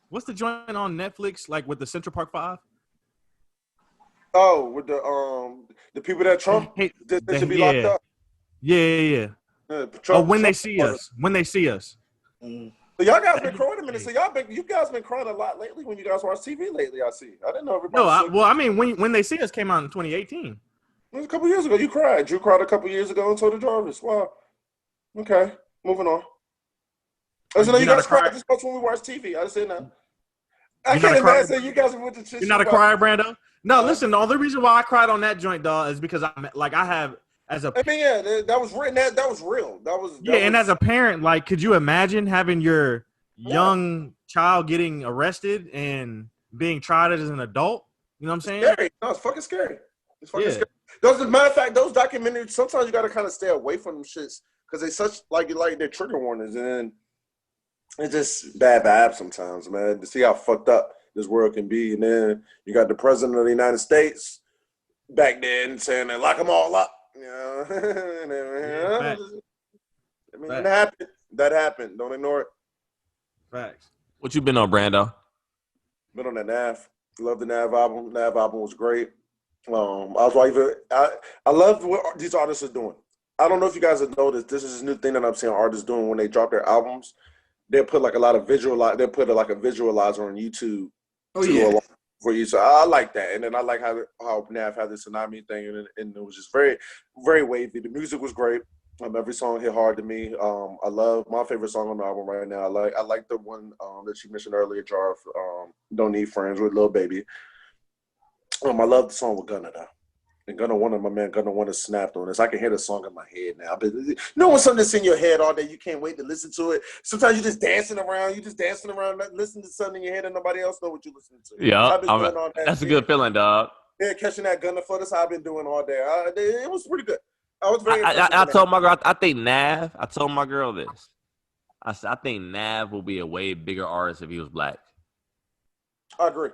what's the joint on Netflix like with the Central Park 5? Oh, with the people that Trump they should be locked up. Yeah. When they see us. Mm. So y'all guys been crying a minute. So you guys been crying a lot lately when you guys watch TV lately. I see. I didn't know everybody. I mean, when they see us came out in 2018. It was a couple years ago. You cried. Drew cried a couple years ago, and so did Jarvis. Wow. Okay, moving on. I know you guys cried this much when we watched TV. I just said that. I can't imagine you guys went to church. You're not a crier, Brando? No, listen. The only reason why I cried on that joint, dog, is because I have as a. I mean, yeah, that was written. That was real. And as a parent, like, could you imagine having your young child getting arrested and being tried as an adult? You know what I'm saying? Scary. No, it's fucking scary. It's fucking scary. As a matter of fact, those documentaries, sometimes you got to kind of stay away from them shits because they such like they're trigger warnings, and it's just bad vibes sometimes, man. To see how fucked up this world can be, and then you got the president of the United States back then saying they lock them all up. You know, I mean, it happened. That happened. Don't ignore it. Facts. What you been on, Brando? Been on that Nav. Love the Nav album. Nav album was great. I love what these artists are doing. I don't know if you guys have noticed. This is a new thing that I'm seeing artists doing when they drop their albums. They put like a lot of they put like a visualizer on YouTube. Oh yeah. For you, so I like that, and then I like how Nav had the tsunami thing, and it was just very, very wavy. The music was great. Every song hit hard to me. I love my favorite song on the album right now. I like the one that you mentioned earlier, Jar. Don't Need Friends with Lil Baby. I love the song with Gunna though. And Gunna One snapped on this. I can hear the song in my head now. But you know when something that's in your head all day, you can't wait to listen to it. Sometimes you're just dancing around, listening to something in your head and nobody else know what you're listening to. Yeah, that's a good feeling, dog. Yeah, catching that Gunna flow. That's how I've been doing all day. It was pretty good. I was very. I told my girl. I think Nav. I told my girl this. I said I think Nav will be a way bigger artist if he was black. I agree.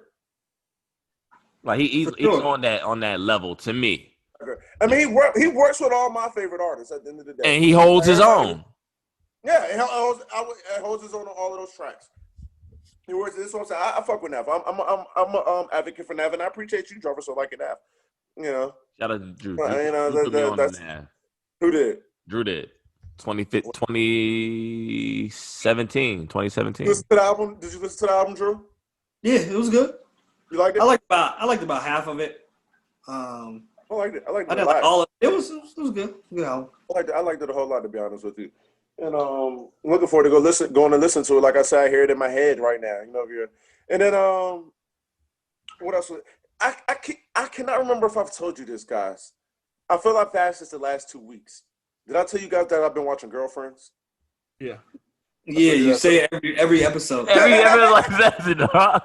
Like he's on that level to me. I mean, he works with all my favorite artists at the end of the day, and he holds his own. Yeah, he holds his own on all of those tracks. He works. This one, I fuck with Nav. I'm an advocate for Nav, and I appreciate you, Jarvis, for liking Nav. You know, shout out to Drew. You know, that's who did. Drew did. 2017. Did you listen to the album? Did you listen to the album, Drew? Yeah, it was good. You liked it? I liked about half of it. I liked it. I liked it. I didn't like all of it. It was good. Good album. I liked it a whole lot, to be honest with you. And looking forward to going to listen to it. Like I said, I hear it in my head right now. You know, and then what else? I cannot remember if I've told you this, guys. I feel like that's just the last 2 weeks. Did I tell you guys that I've been watching Girlfriends? Yeah. Yeah, you say it every episode. Every episode like that, dog.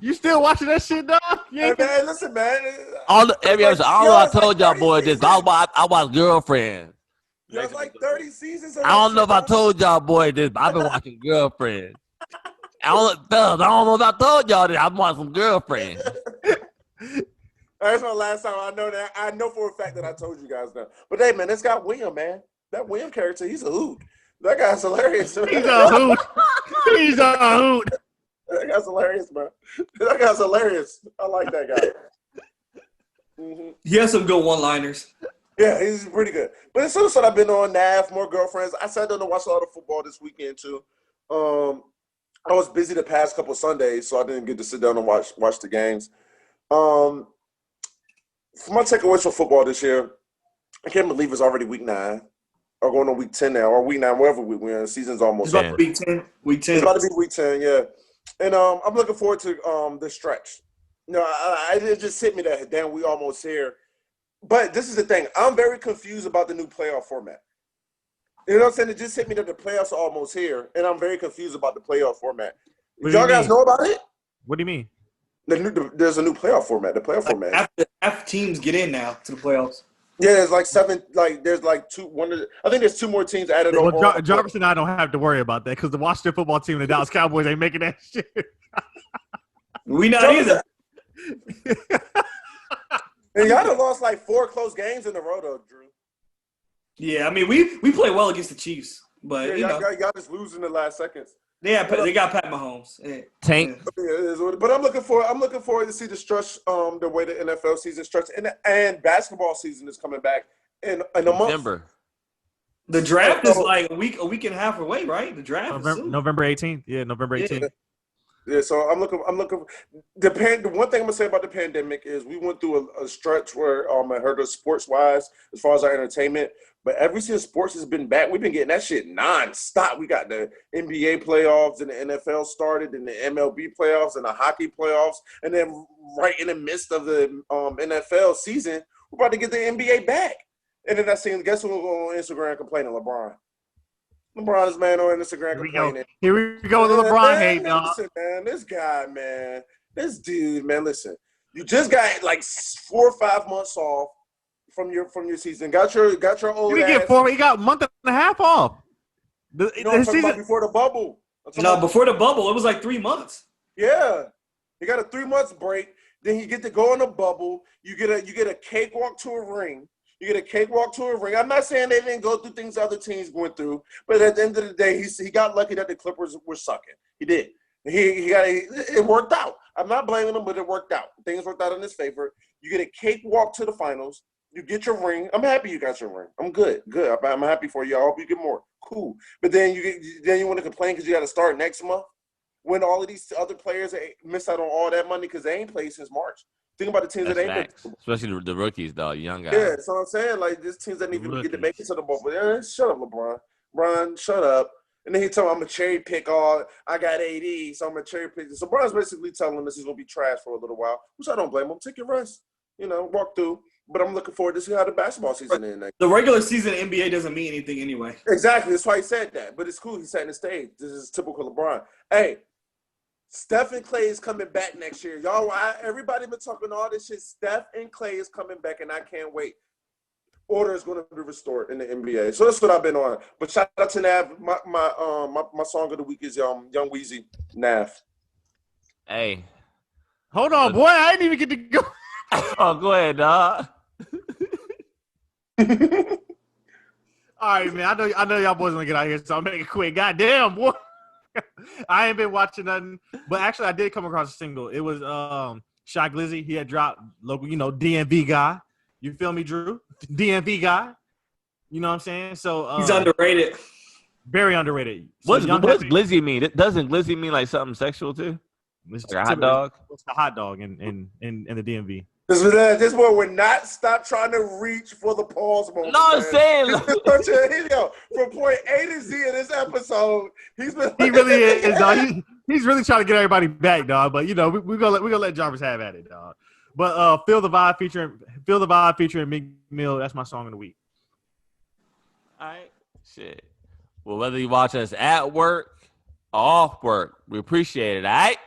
You still watching that shit, dog? Hey, man, listen, man. Every episode, I don't know if I told y'all boys this. I watch Girlfriends. There's like 30 seasons. I don't know if I told y'all boys this, but I've been watching Girlfriends. I don't know if I told y'all this. I'm watching some Girlfriends. That's my last time. I know that. I know for a fact that I told you guys that. But hey, man, it's got William, man. That William character, he's a hoot. That guy's hilarious. He's a hoot. He's a hoot. That guy's hilarious, man. That guy's hilarious. I like that guy. Mm-hmm. He has some good one-liners. Yeah, he's pretty good. But as soon as I've been on NAF, more girlfriends. I sat down to watch a lot of football this weekend too. I was busy the past couple Sundays, so I didn't get to sit down and watch the games. For my takeaways from football this year, I can't believe it's already week 9. Or going on week 10 now, or week 9, wherever we're in. The season's almost It's about to be 10. Week 10. It's about to be week 10, yeah. And I'm looking forward to the stretch. You know, it just hit me that, damn, we almost here. But this is the thing. I'm very confused about the new playoff format. You know what I'm saying? It just hit me that the playoffs are almost here, and I'm very confused about the playoff format. Y'all guys know about it? What do you mean? There's a new playoff format. The playoff format. Half teams get in now to the playoffs. Yeah, there's like 7. Like there's like 2. I think there's 2 more teams added on. Well, Jarvis and I don't have to worry about that because the Washington football team and the Dallas Cowboys ain't making that shit. We not either. And y'all have lost like 4 close games in a row, though, Drew. Yeah, I mean we play well against the Chiefs, but yeah, y'all just losing the last seconds. They got Pat Mahomes. Yeah. Tank. Yeah, but I'm looking forward to see the stretch, the way the NFL season stretches, and basketball season is coming back in a month. November. The draft is like a week and a half away, right? The draft is soon. November 18th. Yeah, November 18th. Yeah, so I'm looking. The one thing I'm gonna say about the pandemic is we went through a stretch where I heard of sports wise as far as our entertainment, but ever since sports has been back, we've been getting that shit nonstop. We got the NBA playoffs and the NFL started, and the MLB playoffs and the hockey playoffs, and then right in the midst of the NFL season, we're about to get the NBA back. And then I seen, guess who was on Instagram complaining? LeBron is man on Instagram complaining. Here we go with the LeBron hate, dog. Listen, man, this guy, man, this dude, man. Listen, you just got like 4 or 5 months off from your season. Got your old. You get 4. He got a month and a half off. I'm talking about before the bubble. No, before the bubble, it was like 3 months. Yeah, he got a 3 months break. Then you get to go in the bubble. You get a cakewalk to a ring. You get a cakewalk to a ring. I'm not saying they didn't go through things other teams went through, but at the end of the day, he got lucky that the Clippers were sucking. He did. It worked out. I'm not blaming him, but it worked out. Things worked out in his favor. You get a cakewalk to the finals. You get your ring. I'm happy you got your ring. I'm good. I'm happy for you. I hope you get more. Cool. But then you want to complain because you got to start next month when all of these other players miss out on all that money because they ain't played since March. Think about the teams that ain't been. Especially the rookies, though, young guys. Yeah, so I'm saying, like, these teams that didn't even get to make it to the bubble. Yeah, shut up, LeBron. LeBron, shut up. And then he told me I'm a cherry pick I got AD, so I'm a cherry pick. So LeBron's basically telling us he's going to be trash for a little while, which I don't blame him. Take your rest. Walk through. But I'm looking forward to see how the basketball season is. The regular season NBA doesn't mean anything anyway. Exactly. That's why he said that. But it's cool. He's setting the stage. This is typical LeBron. Hey, Steph and Clay is coming back next year. Y'all, everybody been talking all this shit. Steph and Clay is coming back, and I can't wait. Order is going to be restored in the NBA. So that's what I've been on. But shout out to Nav. My song of the week is Young Weezy, Nav. Hey. Hold on, boy. I didn't even get to go. Oh, go ahead, dog. All right, man. I know y'all boys want to get out of here, so I'll make it quick. Goddamn, boy. I ain't been watching nothing, but actually I did come across a single. It was Shy Glizzy. He had dropped local, DMV guy. You feel me, Drew? DMV guy. You know what I'm saying? So he's underrated. Very underrated. So what does Glizzy mean? Doesn't Glizzy mean like something sexual too? It's like a hot dog? It's a hot dog in the DMV. This boy would not stop trying to reach for the pause moment. No, I'm saying. From point A to Z in this episode, he really is, dog. He's really trying to get everybody back, dog. But we're gonna let Jarvis have at it, dog. But Feel the Vibe featuring Meek Mill. That's my song of the week. All right, shit. Well, whether you watch us at work or off work, we appreciate it. All right.